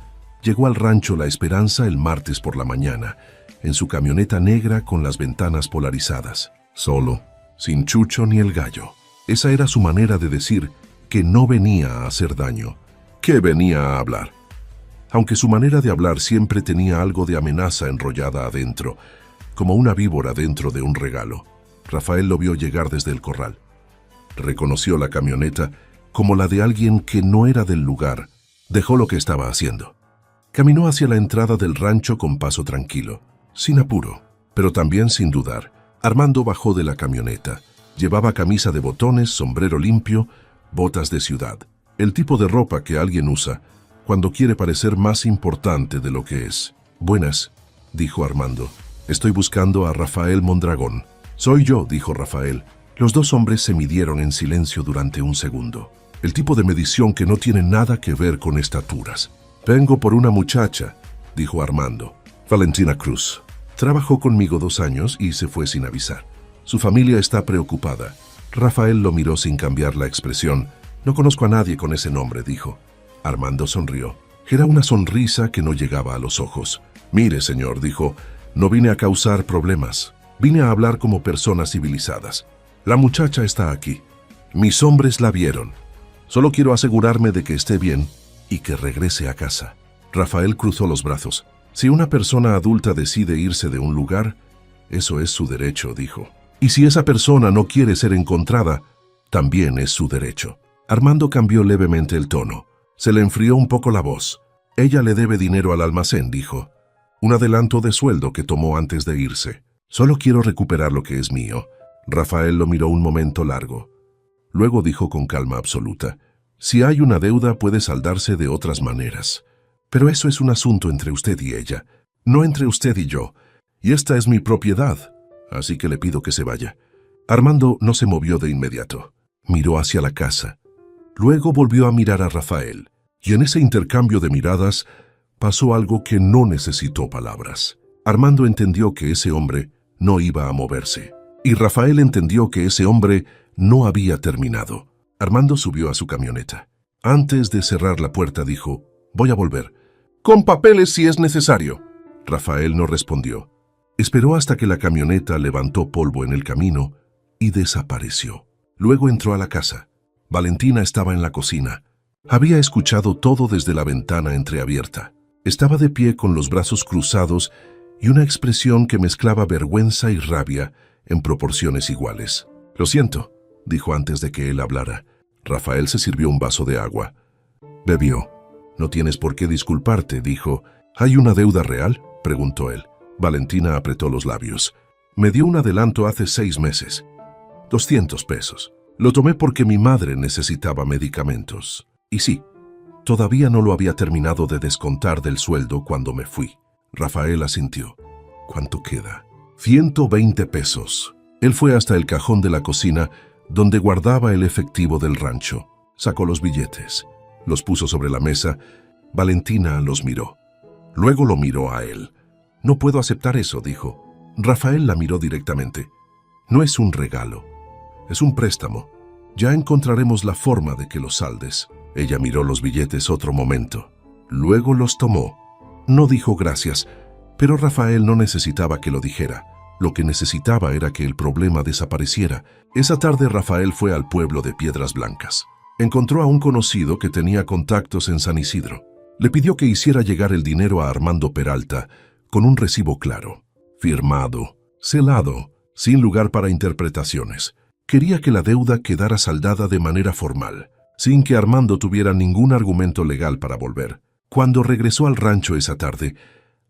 llegó al rancho La Esperanza el martes por la mañana, en su camioneta negra con las ventanas polarizadas, solo, sin Chucho ni el gallo. Esa era su manera de decir que no venía a hacer daño, que venía a hablar. Aunque su manera de hablar siempre tenía algo de amenaza enrollada adentro, como una víbora dentro de un regalo. Rafael lo vio llegar desde el corral. Reconoció la camioneta como la de alguien que no era del lugar, dejó lo que estaba haciendo. Caminó hacia la entrada del rancho con paso tranquilo, sin apuro, pero también sin dudar. Armando bajó de la camioneta. Llevaba camisa de botones, sombrero limpio, botas de ciudad. El tipo de ropa que alguien usa cuando quiere parecer más importante de lo que es. «Buenas», dijo Armando. «Estoy buscando a Rafael Mondragón». «Soy yo», dijo Rafael. Los dos hombres se midieron en silencio durante un segundo. El tipo de medición que no tiene nada que ver con estaturas. «Vengo por una muchacha», dijo Armando. «Valentina Cruz. Trabajó conmigo 2 años y se fue sin avisar. Su familia está preocupada». Rafael lo miró sin cambiar la expresión. «No conozco a nadie con ese nombre», dijo. Armando sonrió. Era una sonrisa que no llegaba a los ojos. «Mire, señor», dijo, «no vine a causar problemas. Vine a hablar como personas civilizadas. La muchacha está aquí. Mis hombres la vieron. Solo quiero asegurarme de que esté bien y que regrese a casa». Rafael cruzó los brazos. «Si una persona adulta decide irse de un lugar, eso es su derecho», dijo. «Y si esa persona no quiere ser encontrada, también es su derecho». Armando cambió levemente el tono. Se le enfrió un poco la voz. «Ella le debe dinero al almacén», dijo. «Un adelanto de sueldo que tomó antes de irse. Solo quiero recuperar lo que es mío». Rafael lo miró un momento largo. Luego dijo con calma absoluta: «Si hay una deuda puede saldarse de otras maneras. Pero eso es un asunto entre usted y ella, no entre usted y yo. Y esta es mi propiedad, así que le pido que se vaya». Armando no se movió de inmediato. Miró hacia la casa. Luego volvió a mirar a Rafael. Y en ese intercambio de miradas pasó algo que no necesitó palabras. Armando entendió que ese hombre no iba a moverse. Y Rafael entendió que ese hombre no había terminado. Armando subió a su camioneta. Antes de cerrar la puerta dijo: «Voy a volver. Con papeles si es necesario». Rafael no respondió. Esperó hasta que la camioneta levantó polvo en el camino y desapareció. Luego entró a la casa. Valentina estaba en la cocina. Había escuchado todo desde la ventana entreabierta. Estaba de pie con los brazos cruzados y una expresión que mezclaba vergüenza y rabia en proporciones iguales. «Lo siento», dijo antes de que él hablara. Rafael se sirvió un vaso de agua. Bebió. «No tienes por qué disculparte», dijo. «¿Hay una deuda real?», preguntó él. Valentina apretó los labios. «Me dio un adelanto hace 6 meses. 200 pesos. Lo tomé porque mi madre necesitaba medicamentos. Y sí, todavía no lo había terminado de descontar del sueldo cuando me fui». Rafael asintió. «¿Cuánto queda?». 120 pesos. Él fue hasta el cajón de la cocina, donde guardaba el efectivo del rancho. Sacó los billetes. Los puso sobre la mesa. Valentina los miró. Luego lo miró a él. «No puedo aceptar eso», dijo. Rafael la miró directamente. «No es un regalo. Es un préstamo. Ya encontraremos la forma de que lo saldes». Ella miró los billetes otro momento. Luego los tomó. No dijo gracias, pero Rafael no necesitaba que lo dijera. Lo que necesitaba era que el problema desapareciera. Esa tarde Rafael fue al pueblo de Piedras Blancas. Encontró a un conocido que tenía contactos en San Isidro. Le pidió que hiciera llegar el dinero a Armando Peralta con un recibo claro, firmado, selado, sin lugar para interpretaciones. Quería que la deuda quedara saldada de manera formal, sin que Armando tuviera ningún argumento legal para volver. Cuando regresó al rancho esa tarde,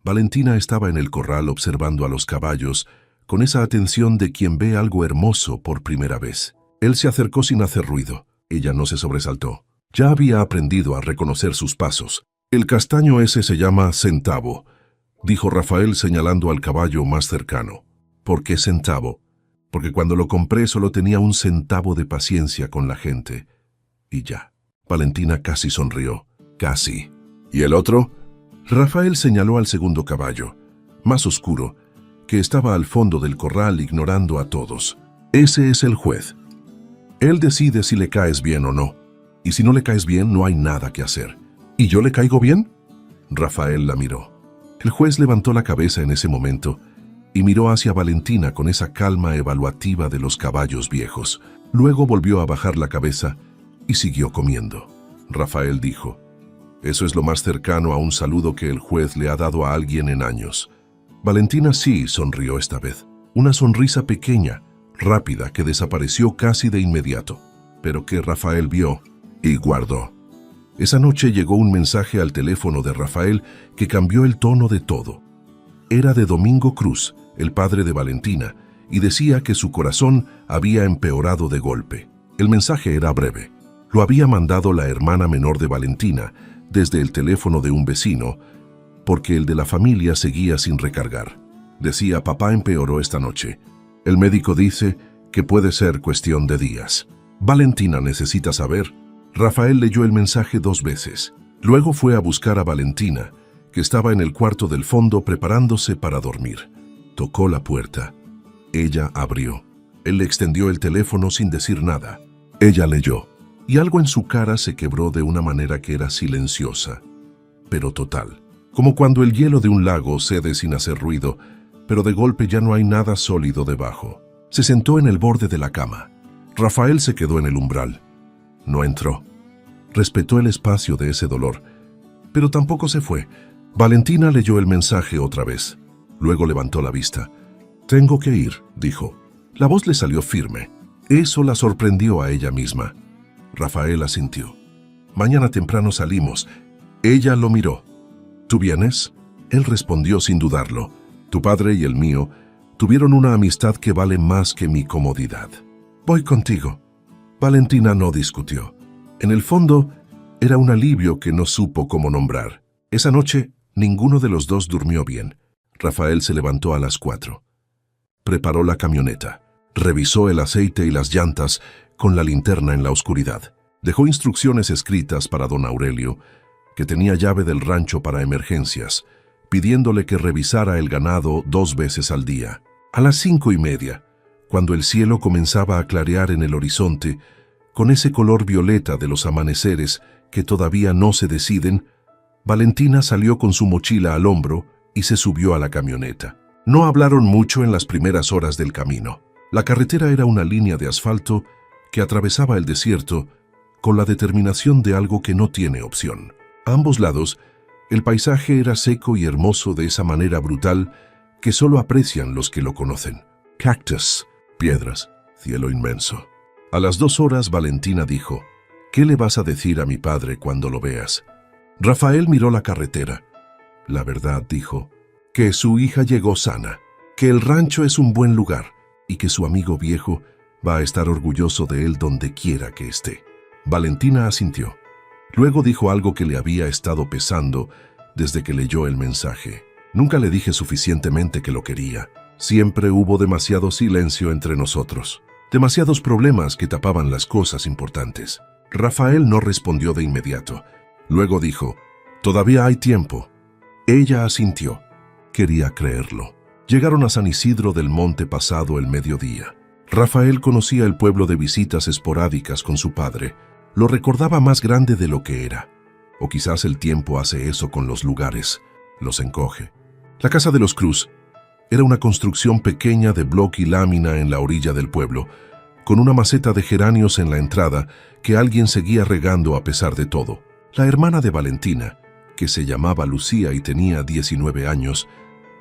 Valentina estaba en el corral observando a los caballos con esa atención de quien ve algo hermoso por primera vez. Él se acercó sin hacer ruido. Ella no se sobresaltó. Ya había aprendido a reconocer sus pasos. «El castaño ese se llama Centavo», dijo Rafael señalando al caballo más cercano. «¿Por qué Centavo?». «Porque cuando lo compré solo tenía 1 centavo de paciencia con la gente. Y ya». Valentina casi sonrió. «Casi». «¿Y el otro?». Rafael señaló al segundo caballo, más oscuro, que estaba al fondo del corral ignorando a todos. «Ese es el juez. Él decide si le caes bien o no. Y si no le caes bien, no hay nada que hacer». «¿Y yo le caigo bien?». Rafael la miró. El juez levantó la cabeza en ese momento y miró hacia Valentina con esa calma evaluativa de los caballos viejos. Luego volvió a bajar la cabeza y siguió comiendo. Rafael dijo: «Eso es lo más cercano a un saludo que el juez le ha dado a alguien en años». Valentina sí sonrió esta vez. Una sonrisa pequeña, rápida, que desapareció casi de inmediato, pero que Rafael vio y guardó. Esa noche llegó un mensaje al teléfono de Rafael que cambió el tono de todo. Era de Domingo Cruz, el padre de Valentina, y decía que su corazón había empeorado de golpe. El mensaje era breve. Lo había mandado la hermana menor de Valentina desde el teléfono de un vecino, porque el de la familia seguía sin recargar. Decía: papá empeoró esta noche. El médico dice que puede ser cuestión de días. Valentina necesita saber. Rafael leyó el mensaje 2 veces. Luego fue a buscar a Valentina, que estaba en el cuarto del fondo preparándose para dormir. Tocó la puerta. Ella abrió. Él le extendió el teléfono sin decir nada. Ella leyó, y algo en su cara se quebró de una manera que era silenciosa, pero total. Como cuando el hielo de un lago cede sin hacer ruido, pero de golpe ya no hay nada sólido debajo. Se sentó en el borde de la cama. Rafael se quedó en el umbral. No entró. Respetó el espacio de ese dolor, pero tampoco se fue. Valentina leyó el mensaje otra vez. Luego levantó la vista. «Tengo que ir», dijo. La voz le salió firme. Eso la sorprendió a ella misma. Rafael asintió. «Mañana temprano salimos». Ella lo miró. «¿Tú vienes?» Él respondió sin dudarlo. «Tu padre y el mío tuvieron una amistad que vale más que mi comodidad. Voy contigo». Valentina no discutió. En el fondo, era un alivio que no supo cómo nombrar. Esa noche, ninguno de los dos durmió bien. Rafael se levantó a las 4. Preparó la camioneta. Revisó el aceite y las llantas con la linterna en la oscuridad. Dejó instrucciones escritas para don Aurelio, que tenía llave del rancho para emergencias, pidiéndole que revisara el ganado 2 veces al día. A las 5:30, cuando el cielo comenzaba a clarear en el horizonte, con ese color violeta de los amaneceres que todavía no se deciden, Valentina salió con su mochila al hombro y se subió a la camioneta. No hablaron mucho en las primeras horas del camino. La carretera era una línea de asfalto que atravesaba el desierto con la determinación de algo que no tiene opción. A ambos lados, el paisaje era seco y hermoso de esa manera brutal que solo aprecian los que lo conocen. Cactus, piedras, cielo inmenso. A las 2 horas, Valentina dijo: «¿Qué le vas a decir a mi padre cuando lo veas?» Rafael miró la carretera. «La verdad», dijo, «que su hija llegó sana, que el rancho es un buen lugar y que su amigo viejo va a estar orgulloso de él donde quiera que esté». Valentina asintió. Luego dijo algo que le había estado pesando desde que leyó el mensaje. «Nunca le dije suficientemente que lo quería. Siempre hubo demasiado silencio entre nosotros. Demasiados problemas que tapaban las cosas importantes». Rafael no respondió de inmediato. Luego dijo: «Todavía hay tiempo». Ella asintió. Quería creerlo. Llegaron a San Isidro del Monte pasado el mediodía. Rafael conocía el pueblo de visitas esporádicas con su padre. Lo recordaba más grande de lo que era. O quizás el tiempo hace eso con los lugares, los encoge. La casa de los Cruz era una construcción pequeña de bloque y lámina en la orilla del pueblo, con una maceta de geranios en la entrada que alguien seguía regando a pesar de todo. La hermana de Valentina, que se llamaba Lucía y tenía 19 años,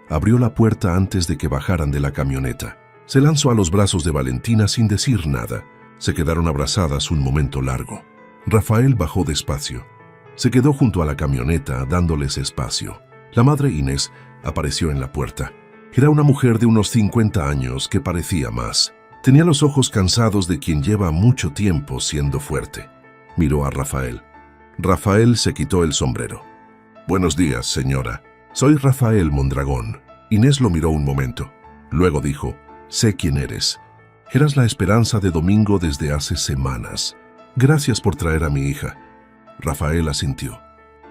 abrió la puerta antes de que bajaran de la camioneta. Se lanzó a los brazos de Valentina sin decir nada. Se quedaron abrazadas un momento largo. Rafael bajó despacio. Se quedó junto a la camioneta, dándoles espacio. La madre Inés apareció en la puerta. Era una mujer de unos 50 años que parecía más. Tenía los ojos cansados de quien lleva mucho tiempo siendo fuerte. Miró a Rafael. Rafael se quitó el sombrero. «Buenos días, señora. Soy Rafael Mondragón». Inés lo miró un momento. Luego dijo: «Sé quién eres. Eras la esperanza de Domingo desde hace semanas. Gracias por traer a mi hija». Rafael asintió.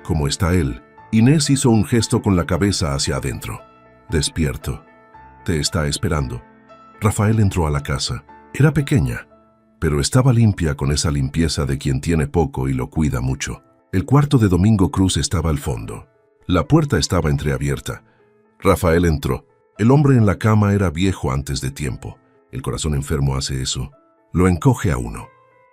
«¿Cómo está él?» Inés hizo un gesto con la cabeza hacia adentro. «Despierto. Te está esperando». Rafael entró a la casa. Era pequeña, pero estaba limpia con esa limpieza de quien tiene poco y lo cuida mucho. El cuarto de Domingo Cruz estaba al fondo. La puerta estaba entreabierta. Rafael entró. El hombre en la cama era viejo antes de tiempo. El corazón enfermo hace eso. Lo encoge a uno.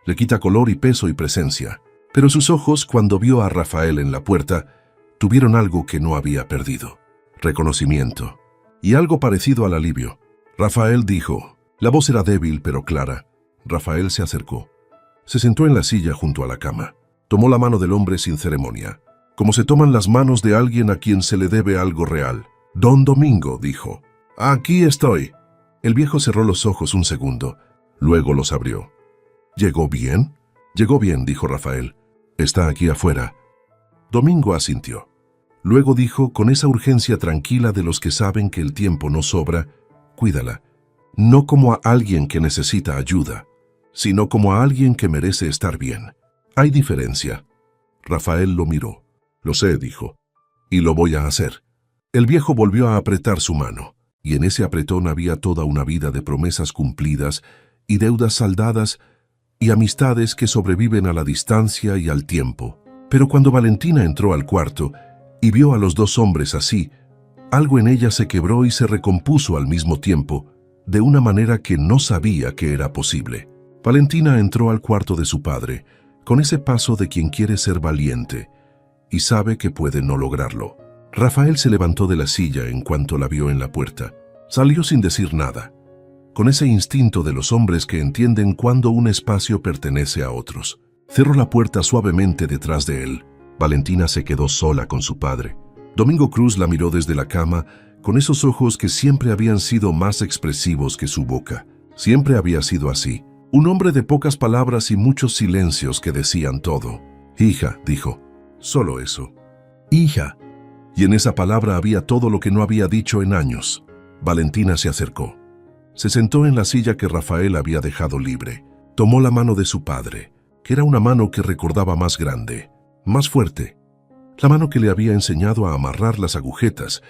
Le quita color y peso y presencia. Pero sus ojos, cuando vio a Rafael en la puerta, tuvieron algo que no había perdido: reconocimiento y algo parecido al alivio. Rafael dijo. La voz era débil pero clara. Rafael se acercó. Se sentó en la silla junto a la cama. Tomó la mano del hombre sin ceremonia, como se toman las manos de alguien a quien se le debe algo real. «Don Domingo», dijo. «Aquí estoy». El viejo cerró los ojos un segundo, luego los abrió. «¿Llegó bien?» «Llegó bien», dijo Rafael. «Está aquí afuera». Domingo asintió. Luego dijo, con esa urgencia tranquila de los que saben que el tiempo no sobra: «Cuídala, no como a alguien que necesita ayuda, sino como a alguien que merece estar bien. Hay diferencia». Rafael lo miró. «Lo sé», dijo, «y lo voy a hacer». El viejo volvió a apretar su mano, y en ese apretón había toda una vida de promesas cumplidas y deudas saldadas y amistades que sobreviven a la distancia y al tiempo. Pero cuando Valentina entró al cuarto y vio a los dos hombres así, algo en ella se quebró y se recompuso al mismo tiempo, de una manera que no sabía que era posible. Valentina entró al cuarto de su padre, con ese paso de quien quiere ser valiente, y sabe que puede no lograrlo. Rafael se levantó de la silla en cuanto la vio en la puerta. Salió sin decir nada, con ese instinto de los hombres que entienden cuando un espacio pertenece a otros. Cerró la puerta suavemente detrás de él. Valentina se quedó sola con su padre. Domingo Cruz la miró desde la cama, con esos ojos que siempre habían sido más expresivos que su boca. Siempre había sido así. Un hombre de pocas palabras y muchos silencios que decían todo. «Hija», dijo. Solo eso. «Hija». Y en esa palabra había todo lo que no había dicho en años. Valentina se acercó. Se sentó en la silla que Rafael había dejado libre. Tomó la mano de su padre, que era una mano que recordaba más grande, más fuerte. La mano que le había enseñado a amarrar las agujetas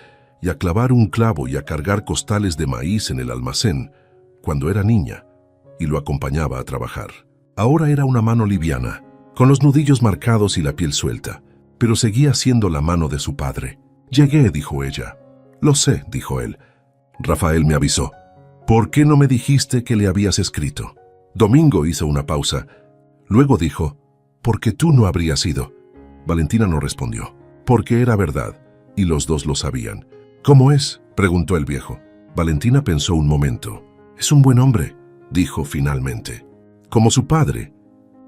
y a clavar un clavo y a cargar costales de maíz en el almacén cuando era niña y lo acompañaba a trabajar. Ahora era una mano liviana, con los nudillos marcados y la piel suelta, pero seguía siendo la mano de su padre. «Llegué», dijo ella. «Lo sé», dijo él. «Rafael me avisó». «¿Por qué no me dijiste que le habías escrito?» Domingo hizo una pausa. Luego dijo: «Porque tú no habrías ido». Valentina no respondió, porque era verdad, y los dos lo sabían. «¿Cómo es?», preguntó el viejo. Valentina pensó un momento. «Es un buen hombre», dijo finalmente. «Como su padre».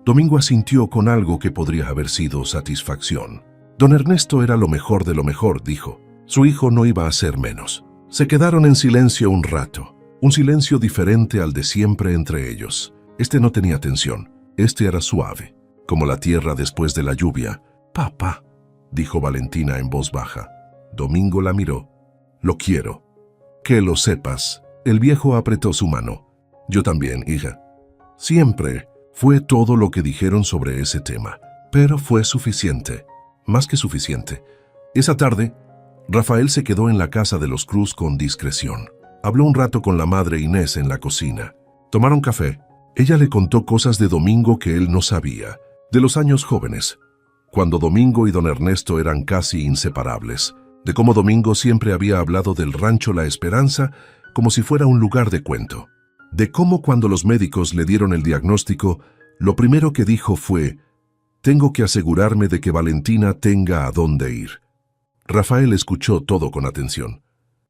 Domingo asintió con algo que podría haber sido satisfacción. «Don Ernesto era lo mejor de lo mejor», dijo. Su hijo no iba a ser menos. Se quedaron en silencio un rato, un silencio diferente al de siempre entre ellos. Este no tenía tensión, este era suave, como la tierra después de la lluvia. «Papá», dijo Valentina en voz baja. Domingo la miró. «Lo quiero. Que lo sepas». El viejo apretó su mano. «Yo también, hija». Siempre. Fue todo lo que dijeron sobre ese tema, pero fue suficiente, más que suficiente. Esa tarde, Rafael se quedó en la casa de los Cruz con discreción. Habló un rato con la madre Inés en la cocina. Tomaron café. Ella le contó cosas de Domingo que él no sabía, de los años jóvenes, cuando Domingo y don Ernesto eran casi inseparables, de cómo Domingo siempre había hablado del rancho La Esperanza como si fuera un lugar de cuento. De cómo cuando los médicos le dieron el diagnóstico, lo primero que dijo fue: «Tengo que asegurarme de que Valentina tenga a dónde ir». Rafael escuchó todo con atención,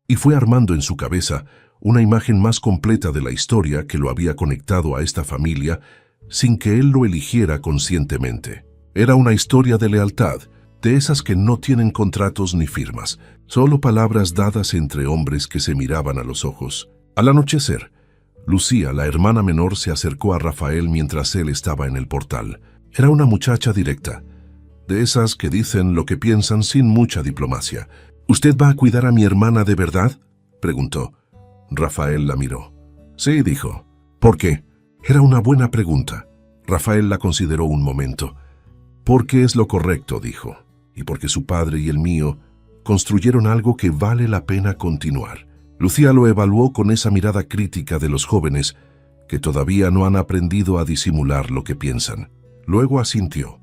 y fue armando en su cabeza una imagen más completa de la historia que lo había conectado a esta familia sin que él lo eligiera conscientemente. Era una historia de lealtad, de esas que no tienen contratos ni firmas, solo palabras dadas entre hombres que se miraban a los ojos. Al anochecer, Lucía, la hermana menor, se acercó a Rafael mientras él estaba en el portal. Era una muchacha directa, de esas que dicen lo que piensan sin mucha diplomacia. «¿Usted va a cuidar a mi hermana de verdad?», preguntó. Rafael la miró. «Sí», dijo. «¿Por qué?». Era una buena pregunta. Rafael la consideró un momento. «Porque es lo correcto», dijo, «y porque su padre y el mío construyeron algo que vale la pena continuar». Lucía lo evaluó con esa mirada crítica de los jóvenes que todavía no han aprendido a disimular lo que piensan. Luego asintió.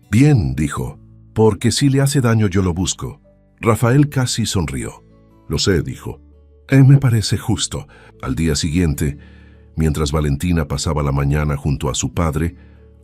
«Bien», dijo, «porque si le hace daño yo lo busco». Rafael casi sonrió. «Lo sé», dijo. Me parece justo». Al día siguiente, mientras Valentina pasaba la mañana junto a su padre,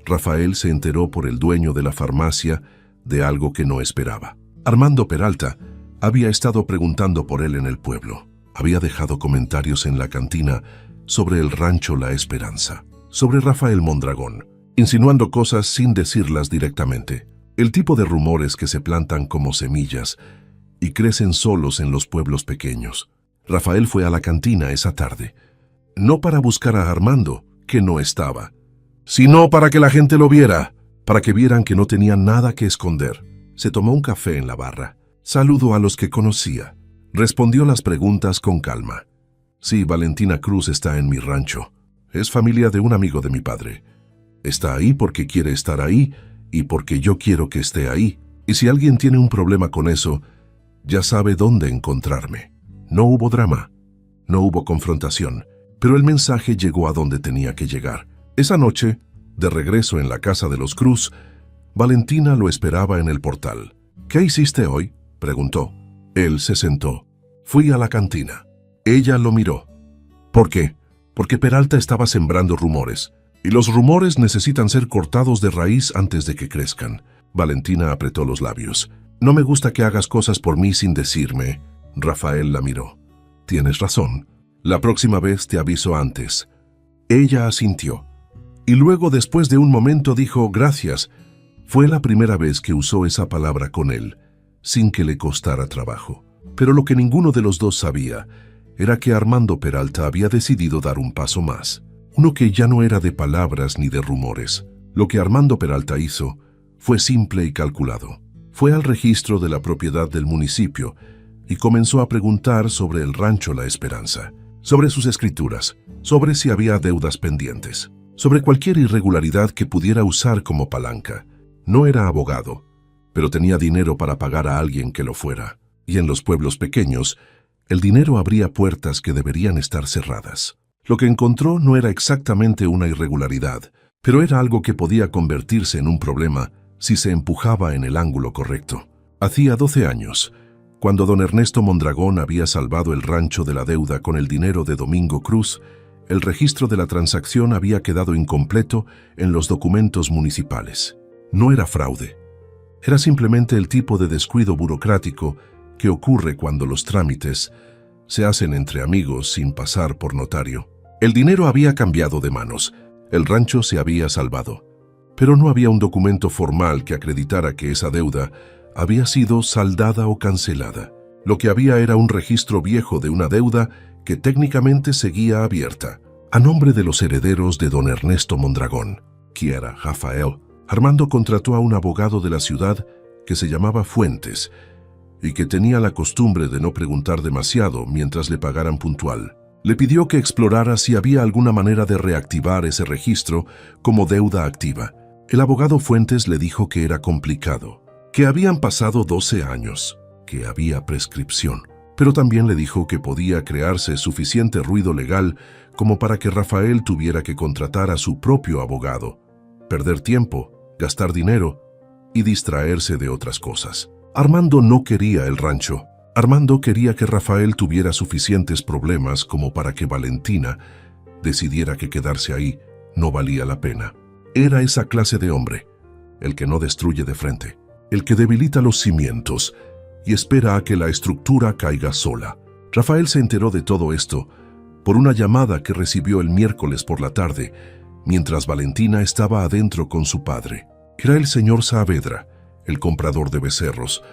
Rafael se enteró por el dueño de la farmacia de algo que no esperaba. Armando Peralta había estado preguntando por él en el pueblo. Había dejado comentarios en la cantina sobre el rancho La Esperanza, sobre Rafael Mondragón. insinuando cosas sin decirlas directamente. El tipo de rumores que se plantan como semillas y crecen solos en los pueblos pequeños. Rafael fue a la cantina esa tarde, no para buscar a Armando, que no estaba, sino para que la gente lo viera, para que vieran que no tenía nada que esconder. Se tomó un café en la barra, saludó a los que conocía, respondió las preguntas con calma. Sí, Valentina Cruz está en mi rancho. Es familia de un amigo de mi padre. Está ahí porque quiere estar ahí y porque yo quiero que esté ahí. Y si alguien tiene un problema con eso, ya sabe dónde encontrarme. No hubo drama, no hubo confrontación, pero el mensaje llegó a donde tenía que llegar. Esa noche, de regreso en la casa de los Cruz, Valentina lo esperaba en el portal. ¿Qué hiciste hoy?, preguntó. Él se sentó. Fui a la cantina. Ella lo miró. ¿Por qué? Porque Peralta estaba sembrando rumores, y los rumores necesitan ser cortados de raíz antes de que crezcan. Valentina apretó los labios. No me gusta que hagas cosas por mí sin decirme. Rafael la miró. Tienes razón. La próxima vez te aviso antes. Ella asintió. Y luego, después de un momento, dijo gracias. Fue la primera vez que usó esa palabra con él, sin que le costara trabajo. Pero lo que ninguno de los dos sabía era que Armando Peralta había decidido dar un paso más. Uno que ya no era de palabras ni de rumores. Lo que Armando Peralta hizo fue simple y calculado. Fue al registro de la propiedad del municipio y comenzó a preguntar sobre el rancho La Esperanza, sobre sus escrituras, sobre si había deudas pendientes, sobre cualquier irregularidad que pudiera usar como palanca. No era abogado, pero tenía dinero para pagar a alguien que lo fuera. Y en los pueblos pequeños, el dinero abría puertas que deberían estar cerradas. Lo que encontró no era exactamente una irregularidad, pero era algo que podía convertirse en un problema si se empujaba en el ángulo correcto. Hacía 12 años, cuando don Ernesto Mondragón había salvado el rancho de la deuda con el dinero de Domingo Cruz, el registro de la transacción había quedado incompleto en los documentos municipales. No era fraude. Era simplemente el tipo de descuido burocrático que ocurre cuando los trámites se hacen entre amigos sin pasar por notario. El dinero había cambiado de manos, el rancho se había salvado, pero no había un documento formal que acreditara que esa deuda había sido saldada o cancelada. Lo que había era un registro viejo de una deuda que técnicamente seguía abierta, a nombre de los herederos de don Ernesto Mondragón, que era Rafael. Armando contrató a un abogado de la ciudad que se llamaba Fuentes y que tenía la costumbre de no preguntar demasiado mientras le pagaran puntual. Le pidió que explorara si había alguna manera de reactivar ese registro como deuda activa. El abogado Fuentes le dijo que era complicado, que habían pasado 12 años, que había prescripción, pero también le dijo que podía crearse suficiente ruido legal como para que Rafael tuviera que contratar a su propio abogado, perder tiempo, gastar dinero y distraerse de otras cosas. Armando no quería el rancho. Armando quería que Rafael tuviera suficientes problemas como para que Valentina decidiera que quedarse ahí no valía la pena. Era esa clase de hombre, el que no destruye de frente, el que debilita los cimientos y espera a que la estructura caiga sola. Rafael se enteró de todo esto por una llamada que recibió el miércoles por la tarde, mientras Valentina estaba adentro con su padre. Era el señor Saavedra, el comprador de becerros,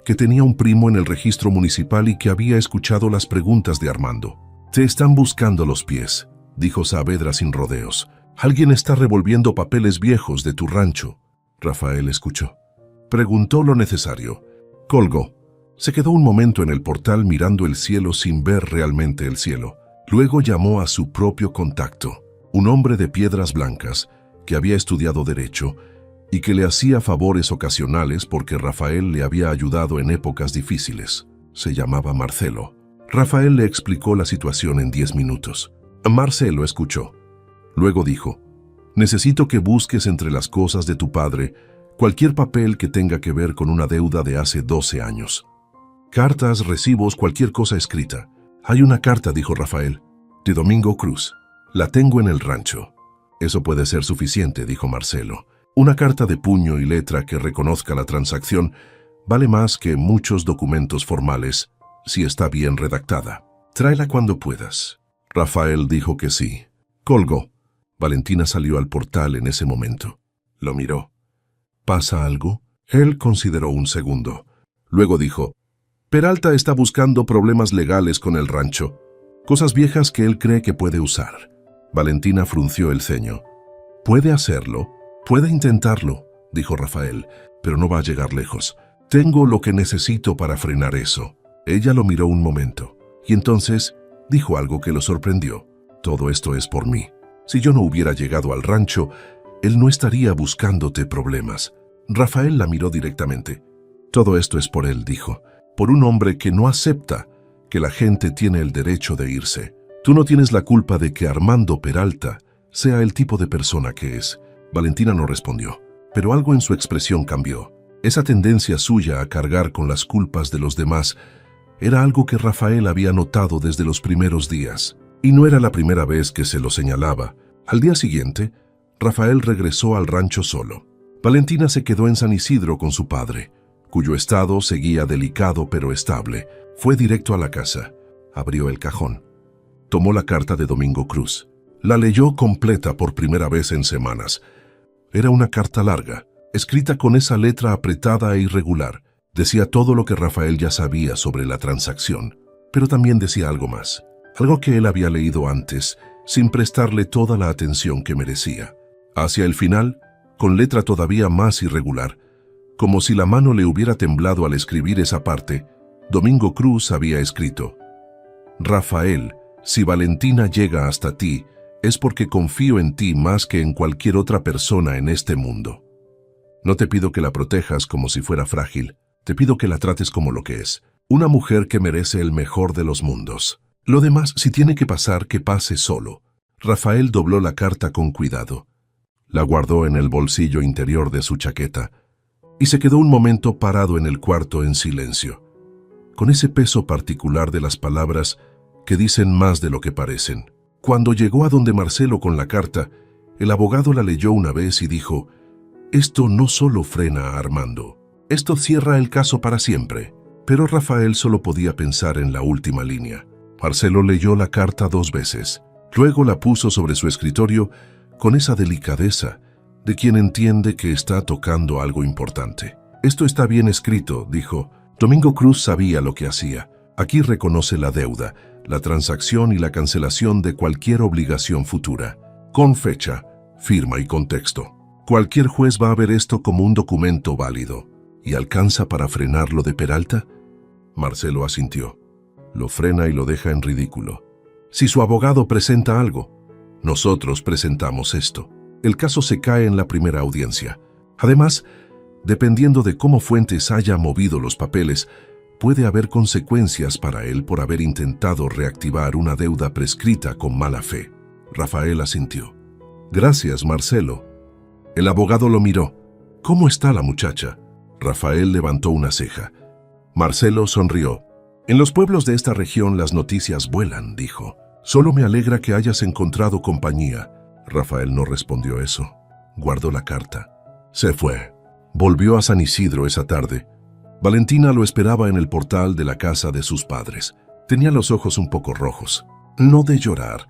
que tenía un primo en el registro municipal y que había escuchado las preguntas de Armando. «Te están buscando los pies», dijo Saavedra sin rodeos. «Alguien está revolviendo papeles viejos de tu rancho». Rafael escuchó. Preguntó lo necesario. Colgó. Se quedó un momento en el portal mirando el cielo sin ver realmente el cielo. Luego llamó a su propio contacto, un hombre de piedras blancas que había estudiado Derecho y que le hacía favores ocasionales porque Rafael le había ayudado en épocas difíciles. Se llamaba Marcelo. Rafael le explicó la situación en 10 minutos. Marcelo escuchó. Luego dijo: «Necesito que busques entre las cosas de tu padre cualquier papel que tenga que ver con una deuda de hace 12 años. Cartas, recibos, cualquier cosa escrita». «Hay una carta», dijo Rafael, «de Domingo Cruz. La tengo en el rancho». «Eso puede ser suficiente», dijo Marcelo. «Una carta de puño y letra que reconozca la transacción vale más que muchos documentos formales si está bien redactada. Tráela cuando puedas». Rafael dijo que sí. Colgó. Valentina salió al portal en ese momento. Lo miró. ¿Pasa algo? Él consideró un segundo. Luego dijo, Peralta está buscando problemas legales con el rancho. Cosas viejas que él cree que puede usar. Valentina frunció el ceño. «¿Puede hacerlo? Puede intentarlo», dijo Rafael, «pero no va a llegar lejos. Tengo lo que necesito para frenar eso». Ella lo miró un momento, y entonces dijo algo que lo sorprendió. «Todo esto es por mí. Si yo no hubiera llegado al rancho, él no estaría buscándote problemas». Rafael la miró directamente. «Todo esto es por él», dijo, «por un hombre que no acepta que la gente tiene el derecho de irse. Tú no tienes la culpa de que Armando Peralta sea el tipo de persona que es». Valentina no respondió, pero algo en su expresión cambió. Esa tendencia suya a cargar con las culpas de los demás era algo que Rafael había notado desde los primeros días, y no era la primera vez que se lo señalaba. Al día siguiente, Rafael regresó al rancho solo. Valentina se quedó en San Isidro con su padre, cuyo estado seguía delicado pero estable. Fue directo a la casa, abrió el cajón. Tomó la carta de Domingo Cruz. La leyó completa por primera vez en semanas. Era una carta larga, escrita con esa letra apretada e irregular. Decía todo lo que Rafael ya sabía sobre la transacción, pero también decía algo más, algo que él había leído antes, sin prestarle toda la atención que merecía. Hacia el final, con letra todavía más irregular, como si la mano le hubiera temblado al escribir esa parte, Domingo Cruz había escrito: «Rafael, si Valentina llega hasta ti, es porque confío en ti más que en cualquier otra persona en este mundo. No te pido que la protejas como si fuera frágil, te pido que la trates como lo que es, una mujer que merece el mejor de los mundos. Lo demás, si tiene que pasar, que pase solo». Rafael dobló la carta con cuidado. La guardó en el bolsillo interior de su chaqueta y se quedó un momento parado en el cuarto en silencio, con ese peso particular de las palabras que dicen más de lo que parecen. Cuando llegó a donde Marcelo con la carta, el abogado la leyó una vez y dijo: «Esto no solo frena a Armando, esto cierra el caso para siempre». Pero Rafael solo podía pensar en la última línea. Marcelo leyó la carta 2 veces, luego la puso sobre su escritorio con esa delicadeza de quien entiende que está tocando algo importante. «Esto está bien escrito», dijo. Domingo Cruz sabía lo que hacía. Aquí reconoce la deuda, la transacción y la cancelación de cualquier obligación futura, con fecha, firma y contexto. Cualquier juez va a ver esto como un documento válido. ¿Y alcanza para frenar lo de Peralta? Marcelo asintió. Lo frena y lo deja en ridículo. Si su abogado presenta algo, nosotros presentamos esto. El caso se cae en la primera audiencia. Además, dependiendo de cómo Fuentes haya movido los papeles, puede haber consecuencias para él por haber intentado reactivar una deuda prescrita con mala fe. Rafael asintió. «Gracias, Marcelo». El abogado lo miró. «¿Cómo está la muchacha?» Rafael levantó una ceja. Marcelo sonrió. «En los pueblos de esta región las noticias vuelan», dijo. «Solo me alegra que hayas encontrado compañía». Rafael no respondió eso. Guardó la carta. Se fue. Volvió a San Isidro esa tarde. Valentina lo esperaba en el portal de la casa de sus padres. Tenía los ojos un poco rojos, no de llorar,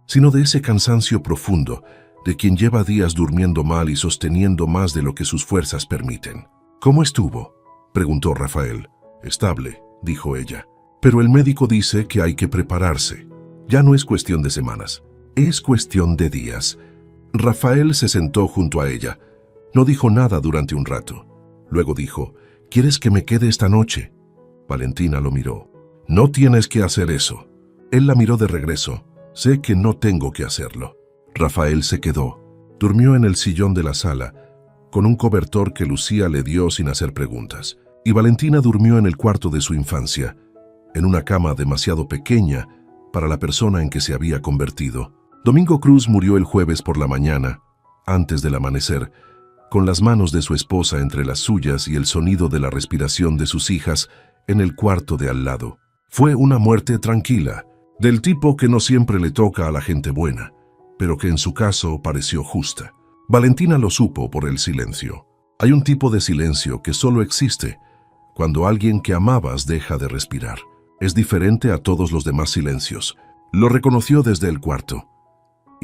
sino de ese cansancio profundo de quien lleva días durmiendo mal y sosteniendo más de lo que sus fuerzas permiten. «¿Cómo estuvo?», preguntó Rafael. «Estable», dijo ella. «Pero el médico dice que hay que prepararse. Ya no es cuestión de semanas, es cuestión de días». Rafael se sentó junto a ella. No dijo nada durante un rato. Luego dijo: «¿Quieres que me quede esta noche?». Valentina lo miró. «No tienes que hacer eso». Él la miró de regreso. «Sé que no tengo que hacerlo». Rafael se quedó. Durmió en el sillón de la sala, con un cobertor que Lucía le dio sin hacer preguntas. Y Valentina durmió en el cuarto de su infancia, en una cama demasiado pequeña para la persona en que se había convertido. Domingo Cruz murió el jueves por la mañana, antes del amanecer, con las manos de su esposa entre las suyas y el sonido de la respiración de sus hijas en el cuarto de al lado. Fue una muerte tranquila, del tipo que no siempre le toca a la gente buena, pero que en su caso pareció justa. Valentina lo supo por el silencio. Hay un tipo de silencio que solo existe cuando alguien que amabas deja de respirar. Es diferente a todos los demás silencios. Lo reconoció desde el cuarto.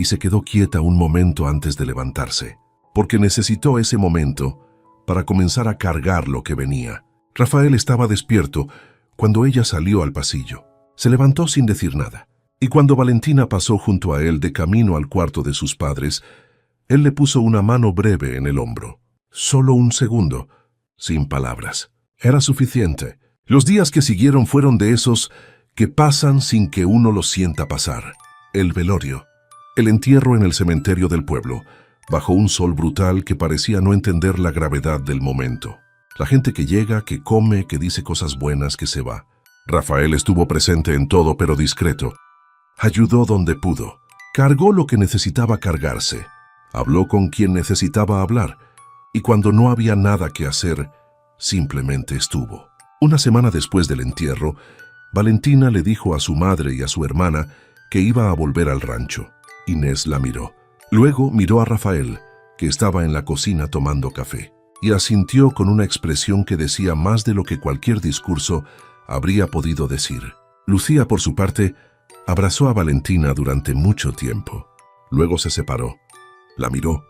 y se quedó quieta un momento antes de levantarse, porque necesitó ese momento para comenzar a cargar lo que venía. Rafael estaba despierto cuando ella salió al pasillo. Se levantó sin decir nada, y cuando Valentina pasó junto a él de camino al cuarto de sus padres, él le puso una mano breve en el hombro. Solo un segundo, sin palabras. Era suficiente. Los días que siguieron fueron de esos que pasan sin que uno los sienta pasar. El velorio. El entierro en el cementerio del pueblo, bajo un sol brutal que parecía no entender la gravedad del momento. La gente que llega, que come, que dice cosas buenas, que se va. Rafael estuvo presente en todo, pero discreto. Ayudó donde pudo. Cargó lo que necesitaba cargarse. Habló con quien necesitaba hablar. Y cuando no había nada que hacer, simplemente estuvo. Una semana después del entierro, Valentina le dijo a su madre y a su hermana que iba a volver al rancho. Inés la miró. Luego miró a Rafael, que estaba en la cocina tomando café, y asintió con una expresión que decía más de lo que cualquier discurso habría podido decir. Lucía, por su parte, abrazó a Valentina durante mucho tiempo. Luego se separó, la miró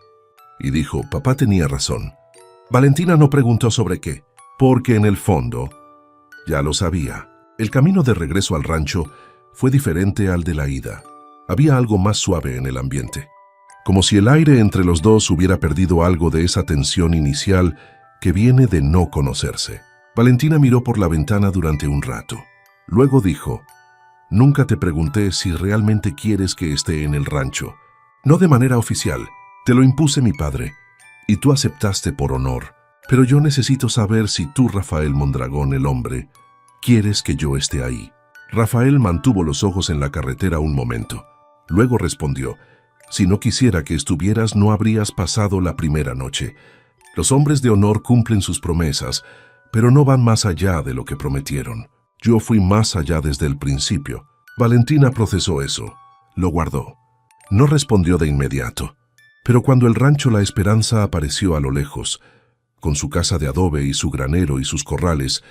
y dijo: «Papá tenía razón». Valentina no preguntó sobre qué, porque en el fondo ya lo sabía. El camino de regreso al rancho fue diferente al de la ida. Había algo más suave en el ambiente, como si el aire entre los dos hubiera perdido algo de esa tensión inicial que viene de no conocerse. Valentina miró por la ventana durante un rato. Luego dijo: «Nunca te pregunté si realmente quieres que esté en el rancho. No de manera oficial. Te lo impuse mi padre, y tú aceptaste por honor. Pero yo necesito saber si tú, Rafael Mondragón, el hombre, quieres que yo esté ahí». Rafael mantuvo los ojos en la carretera un momento. Luego respondió: «Si no quisiera que estuvieras, no habrías pasado la primera noche. Los hombres de honor cumplen sus promesas, pero no van más allá de lo que prometieron. Yo fui más allá desde el principio». Valentina procesó eso. Lo guardó. No respondió de inmediato. Pero cuando el rancho La Esperanza apareció a lo lejos, con su casa de adobe y su granero y sus corrales,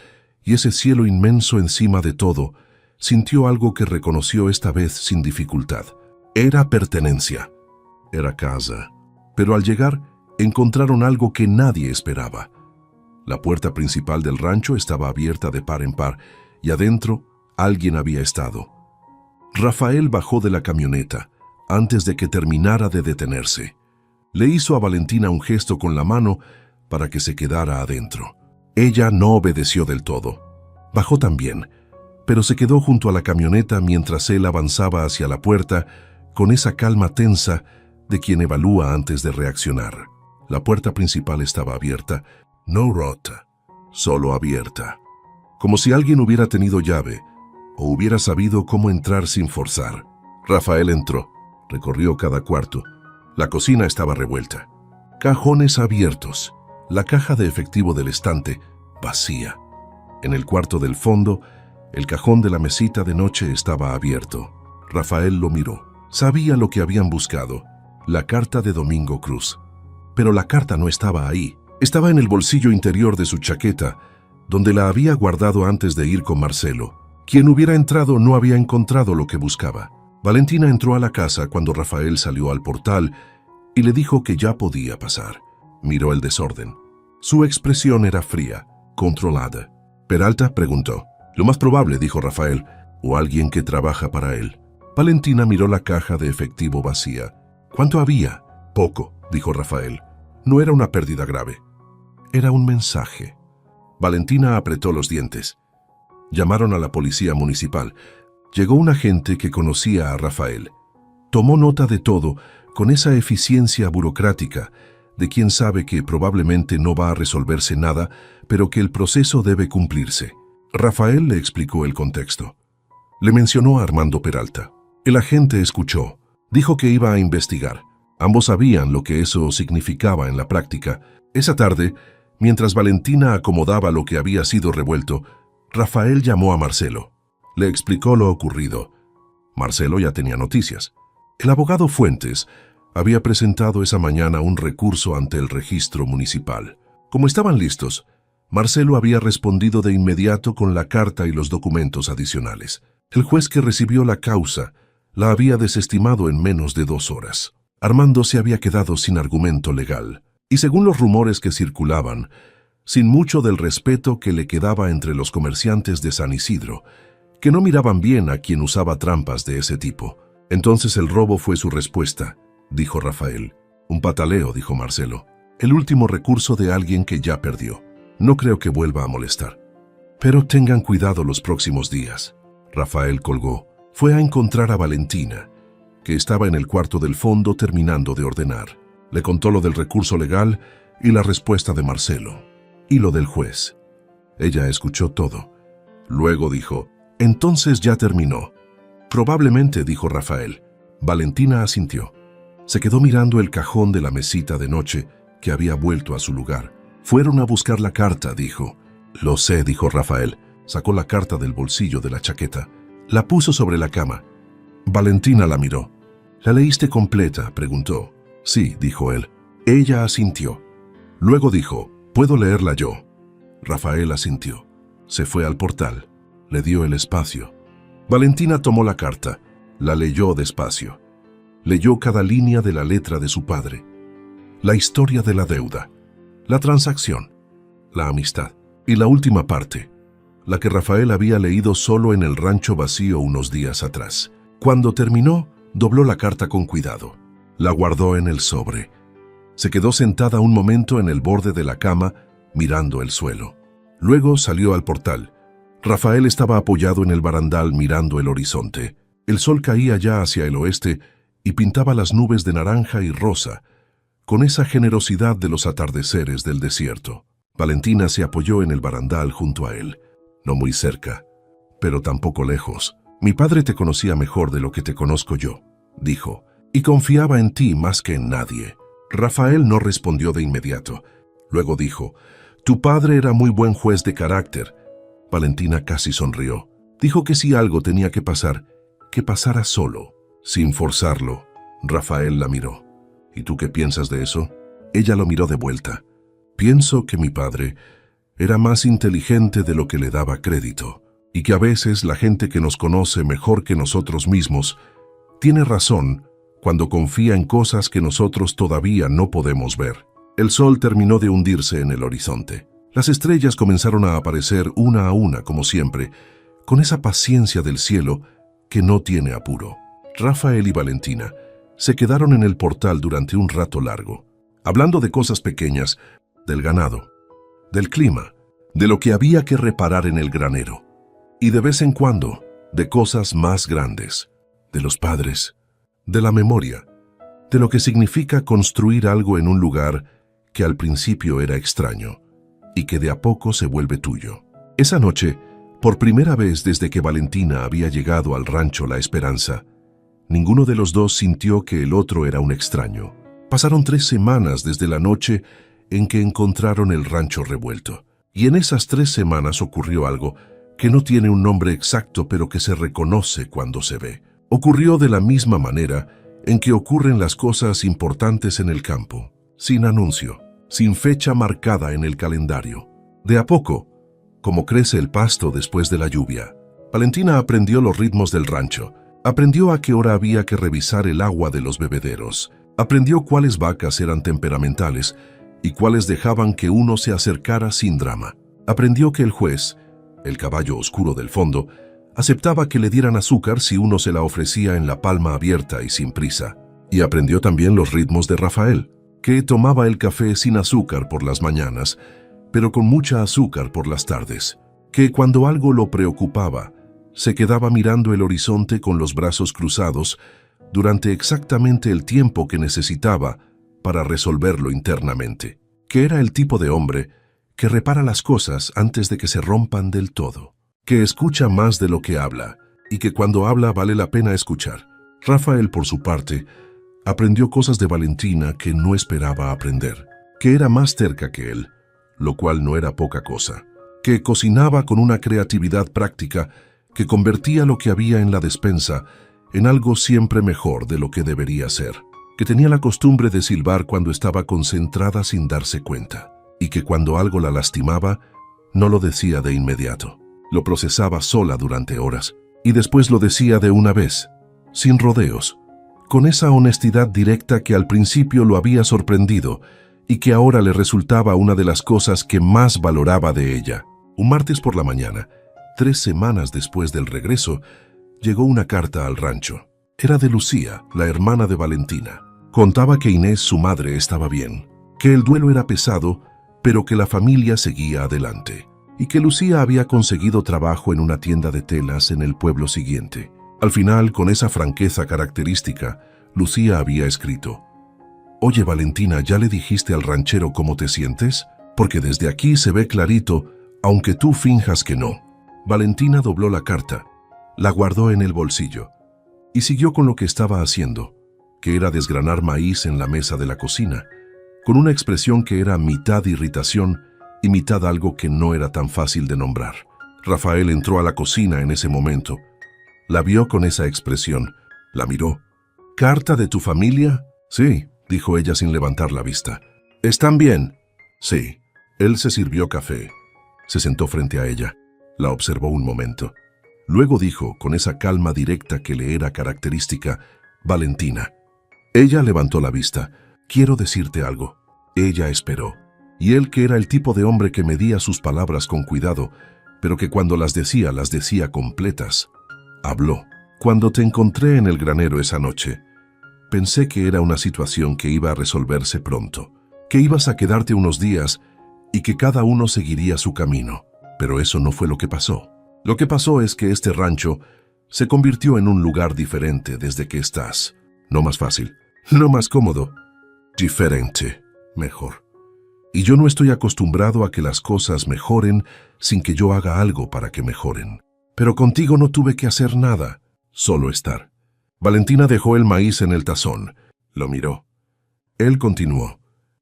y ese cielo inmenso encima de todo, sintió algo que reconoció esta vez sin dificultad. Era pertenencia. Era casa. Pero al llegar, encontraron algo que nadie esperaba. La puerta principal del rancho estaba abierta de par en par, y adentro alguien había estado. Rafael bajó de la camioneta antes de que terminara de detenerse. Le hizo a Valentina un gesto con la mano para que se quedara adentro. Ella no obedeció del todo. Bajó también, pero se quedó junto a la camioneta mientras él avanzaba hacia la puerta con esa calma tensa de quien evalúa antes de reaccionar. La puerta principal estaba abierta, no rota, solo abierta. Como si alguien hubiera tenido llave o hubiera sabido cómo entrar sin forzar. Rafael entró, recorrió cada cuarto. La cocina estaba revuelta. Cajones abiertos. La caja de efectivo del estante, vacía. En el cuarto del fondo, el cajón de la mesita de noche estaba abierto. Rafael lo miró. Sabía lo que habían buscado, la carta de Domingo Cruz. Pero la carta no estaba ahí. Estaba en el bolsillo interior de su chaqueta, donde la había guardado antes de ir con Marcelo. Quien hubiera entrado no había encontrado lo que buscaba. Valentina entró a la casa cuando Rafael salió al portal y le dijo que ya podía pasar. Miró el desorden. Su expresión era fría, controlada. «¿Peralta?», preguntó. «Lo más probable», dijo Rafael, «o alguien que trabaja para él». Valentina miró la caja de efectivo vacía. «¿Cuánto había?». «Poco», dijo Rafael. No era una pérdida grave. Era un mensaje. Valentina apretó los dientes. Llamaron a la policía municipal. Llegó un agente que conocía a Rafael. Tomó nota de todo con esa eficiencia burocrática de quien sabe que probablemente no va a resolverse nada, pero que el proceso debe cumplirse. Rafael le explicó el contexto. Le mencionó a Armando Peralta. El agente escuchó. Dijo que iba a investigar. Ambos sabían lo que eso significaba en la práctica. Esa tarde, mientras Valentina acomodaba lo que había sido revuelto, Rafael llamó a Marcelo. Le explicó lo ocurrido. Marcelo ya tenía noticias. El abogado Fuentes había presentado esa mañana un recurso ante el registro municipal. Como estaban listos, Marcelo había respondido de inmediato con la carta y los documentos adicionales. El juez que recibió la causa La había desestimado en menos de 2 horas. Armando se había quedado sin argumento legal, y según los rumores que circulaban, sin mucho del respeto que le quedaba entre los comerciantes de San Isidro, que no miraban bien a quien usaba trampas de ese tipo. Entonces el robo fue su respuesta, dijo Rafael. Un pataleo, dijo Marcelo. El último recurso de alguien que ya perdió. No creo que vuelva a molestar. Pero tengan cuidado los próximos días. Rafael colgó. Fue a encontrar a Valentina, que estaba en el cuarto del fondo terminando de ordenar. Le contó lo del recurso legal y la respuesta de Marcelo. Y lo del juez. Ella escuchó todo. Luego dijo, «Entonces ya terminó». «Probablemente», dijo Rafael. Valentina asintió. Se quedó mirando el cajón de la mesita de noche que había vuelto a su lugar. «Fueron a buscar la carta», dijo. «Lo sé», dijo Rafael. Sacó la carta del bolsillo de la chaqueta. La puso sobre la cama. Valentina la miró. «¿La leíste completa?», preguntó. «Sí», dijo él. Ella asintió. Luego dijo, «¿Puedo leerla yo?». Rafael asintió. Se fue al portal. Le dio el espacio. Valentina tomó la carta. La leyó despacio. Leyó cada línea de la letra de su padre. La historia de la deuda. La transacción. La amistad. Y la última parte, la que Rafael había leído solo en el rancho vacío unos días atrás. Cuando terminó, dobló la carta con cuidado. La guardó en el sobre. Se quedó sentada un momento en el borde de la cama, mirando el suelo. Luego salió al portal. Rafael estaba apoyado en el barandal mirando el horizonte. El sol caía ya hacia el oeste y pintaba las nubes de naranja y rosa, con esa generosidad de los atardeceres del desierto. Valentina se apoyó en el barandal junto a él. No muy cerca, pero tampoco lejos. «Mi padre te conocía mejor de lo que te conozco yo», dijo, «y confiaba en ti más que en nadie». Rafael no respondió de inmediato. Luego dijo, «Tu padre era muy buen juez de carácter». Valentina casi sonrió. Dijo que si algo tenía que pasar, que pasara solo, sin forzarlo. Rafael la miró. «¿Y tú qué piensas de eso?». Ella lo miró de vuelta. «Pienso que mi padre era más inteligente de lo que le daba crédito, y que a veces la gente que nos conoce mejor que nosotros mismos tiene razón cuando confía en cosas que nosotros todavía no podemos ver». El sol terminó de hundirse en el horizonte. Las estrellas comenzaron a aparecer una a una, como siempre, con esa paciencia del cielo que no tiene apuro. Rafael y Valentina se quedaron en el portal durante un rato largo, hablando de cosas pequeñas, del ganado, del clima, de lo que había que reparar en el granero, y de vez en cuando, de cosas más grandes, de los padres, de la memoria, de lo que significa construir algo en un lugar que al principio era extraño y que de a poco se vuelve tuyo. Esa noche, por primera vez desde que Valentina había llegado al rancho La Esperanza, ninguno de los dos sintió que el otro era un extraño. Pasaron 3 semanas desde la noche en que encontraron el rancho revuelto, y en esas 3 semanas ocurrió algo que no tiene un nombre exacto pero que se reconoce cuando se ve. Ocurrió de la misma manera en que ocurren las cosas importantes en el campo, sin anuncio, sin fecha marcada en el calendario. De a poco, como crece el pasto después de la lluvia. Valentina aprendió los ritmos del rancho, aprendió a qué hora había que revisar el agua de los bebederos, aprendió cuáles vacas eran temperamentales y cuáles dejaban que uno se acercara sin drama. Aprendió que el juez, el caballo oscuro del fondo, aceptaba que le dieran azúcar si uno se la ofrecía en la palma abierta y sin prisa. Y aprendió también los ritmos de Rafael, que tomaba el café sin azúcar por las mañanas, pero con mucha azúcar por las tardes, que cuando algo lo preocupaba, se quedaba mirando el horizonte con los brazos cruzados durante exactamente el tiempo que necesitaba para resolverlo internamente, que era el tipo de hombre que repara las cosas antes de que se rompan del todo, que escucha más de lo que habla, y que cuando habla vale la pena escuchar. Rafael, por su parte, aprendió cosas de Valentina que no esperaba aprender, que era más terca que él, lo cual no era poca cosa, que cocinaba con una creatividad práctica que convertía lo que había en la despensa en algo siempre mejor de lo que debería ser, que tenía la costumbre de silbar cuando estaba concentrada sin darse cuenta, y que cuando algo la lastimaba, no lo decía de inmediato, lo procesaba sola durante horas, y después lo decía de una vez, sin rodeos, con esa honestidad directa que al principio lo había sorprendido y que ahora le resultaba una de las cosas que más valoraba de ella. Un martes por la mañana, 3 semanas después del regreso, llegó una carta al rancho. Era de Lucía, la hermana de Valentina. Contaba que Inés, su madre, estaba bien, que el duelo era pesado, pero que la familia seguía adelante, y que Lucía había conseguido trabajo en una tienda de telas en el pueblo siguiente. Al final, con esa franqueza característica, Lucía había escrito: «Oye, Valentina, ¿ya le dijiste al ranchero cómo te sientes? Porque desde aquí se ve clarito, aunque tú finjas que no». Valentina dobló la carta, la guardó en el bolsillo y siguió con lo que estaba haciendo, que era desgranar maíz en la mesa de la cocina, con una expresión que era mitad irritación y mitad algo que no era tan fácil de nombrar. Rafael entró a la cocina en ese momento. La vio con esa expresión, la miró. «¿Carta de tu familia?» «Sí», dijo ella sin levantar la vista. «¿Están bien?» «Sí». Él se sirvió café. Se sentó frente a ella. La observó un momento. Luego dijo, con esa calma directa que le era característica: «Valentina». Ella levantó la vista. «Quiero decirte algo». Ella esperó. Y él, que era el tipo de hombre que medía sus palabras con cuidado, pero que cuando las decía completas, habló. «Cuando te encontré en el granero esa noche, pensé que era una situación que iba a resolverse pronto, que ibas a quedarte unos días y que cada uno seguiría su camino. Pero eso no fue lo que pasó. Lo que pasó es que este rancho se convirtió en un lugar diferente desde que estás. No más fácil, no más cómodo, diferente, mejor. Y yo no estoy acostumbrado a que las cosas mejoren sin que yo haga algo para que mejoren. Pero contigo no tuve que hacer nada, solo estar». Valentina dejó el maíz en el tazón. Lo miró. Él continuó: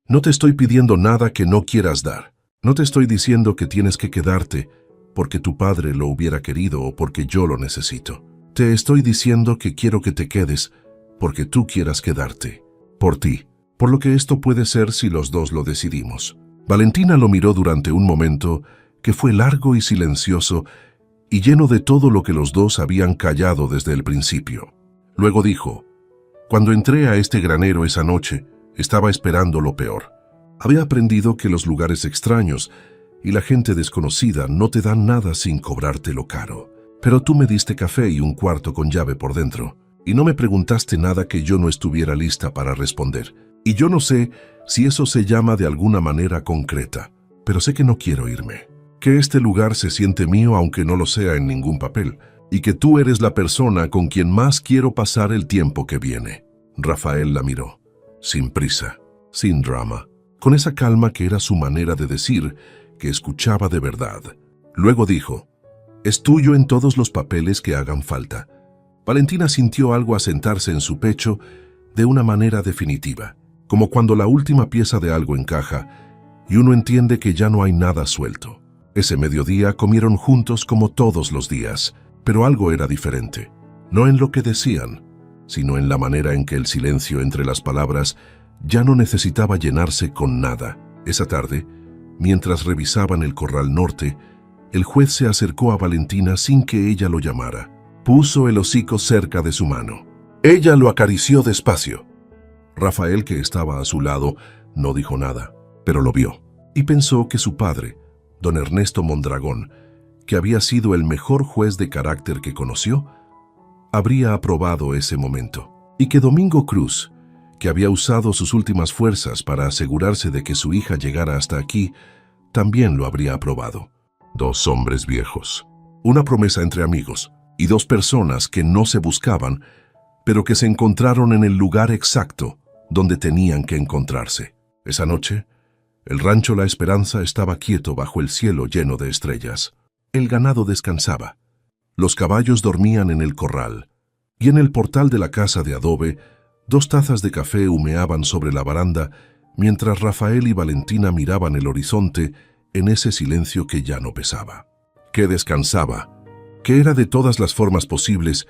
«No te estoy pidiendo nada que no quieras dar. No te estoy diciendo que tienes que quedarte porque tu padre lo hubiera querido o porque yo lo necesito. Te estoy diciendo que quiero que te quedes porque tú quieras quedarte. Por ti. Por lo que esto puede ser si los dos lo decidimos». Valentina lo miró durante un momento que fue largo y silencioso y lleno de todo lo que los dos habían callado desde el principio. Luego dijo: «Cuando entré a este granero esa noche, estaba esperando lo peor. Había aprendido que los lugares extraños y la gente desconocida no te dan nada sin cobrártelo caro. Pero tú me diste café y un cuarto con llave por dentro, y no me preguntaste nada que yo no estuviera lista para responder. Y yo no sé si eso se llama de alguna manera concreta, pero sé que no quiero irme. Que este lugar se siente mío aunque no lo sea en ningún papel, y que tú eres la persona con quien más quiero pasar el tiempo que viene». Rafael la miró, sin prisa, sin drama, con esa calma que era su manera de decir que escuchaba de verdad. Luego dijo: «Es tuyo en todos los papeles que hagan falta». Valentina sintió algo asentarse en su pecho de una manera definitiva, como cuando la última pieza de algo encaja y uno entiende que ya no hay nada suelto. Ese mediodía comieron juntos como todos los días, pero algo era diferente, no en lo que decían, sino en la manera en que el silencio entre las palabras ya no necesitaba llenarse con nada. Esa tarde, mientras revisaban el corral norte, el juez se acercó a Valentina sin que ella lo llamara. Puso el hocico cerca de su mano. Ella lo acarició despacio. Rafael, que estaba a su lado, no dijo nada, pero lo vio, y pensó que su padre, don Ernesto Mondragón, que había sido el mejor juez de carácter que conoció, habría aprobado ese momento, y que Domingo Cruz, que había usado sus últimas fuerzas para asegurarse de que su hija llegara hasta aquí, también lo habría aprobado. 2 hombres viejos, una promesa entre amigos, y 2 personas que no se buscaban, pero que se encontraron en el lugar exacto donde tenían que encontrarse. Esa noche, el rancho La Esperanza estaba quieto bajo el cielo lleno de estrellas. El ganado descansaba. Los caballos dormían en el corral, y en el portal de la casa de adobe, 2 tazas de café humeaban sobre la baranda, mientras Rafael y Valentina miraban el horizonte en ese silencio que ya no pesaba, que descansaba, que era de todas las formas posibles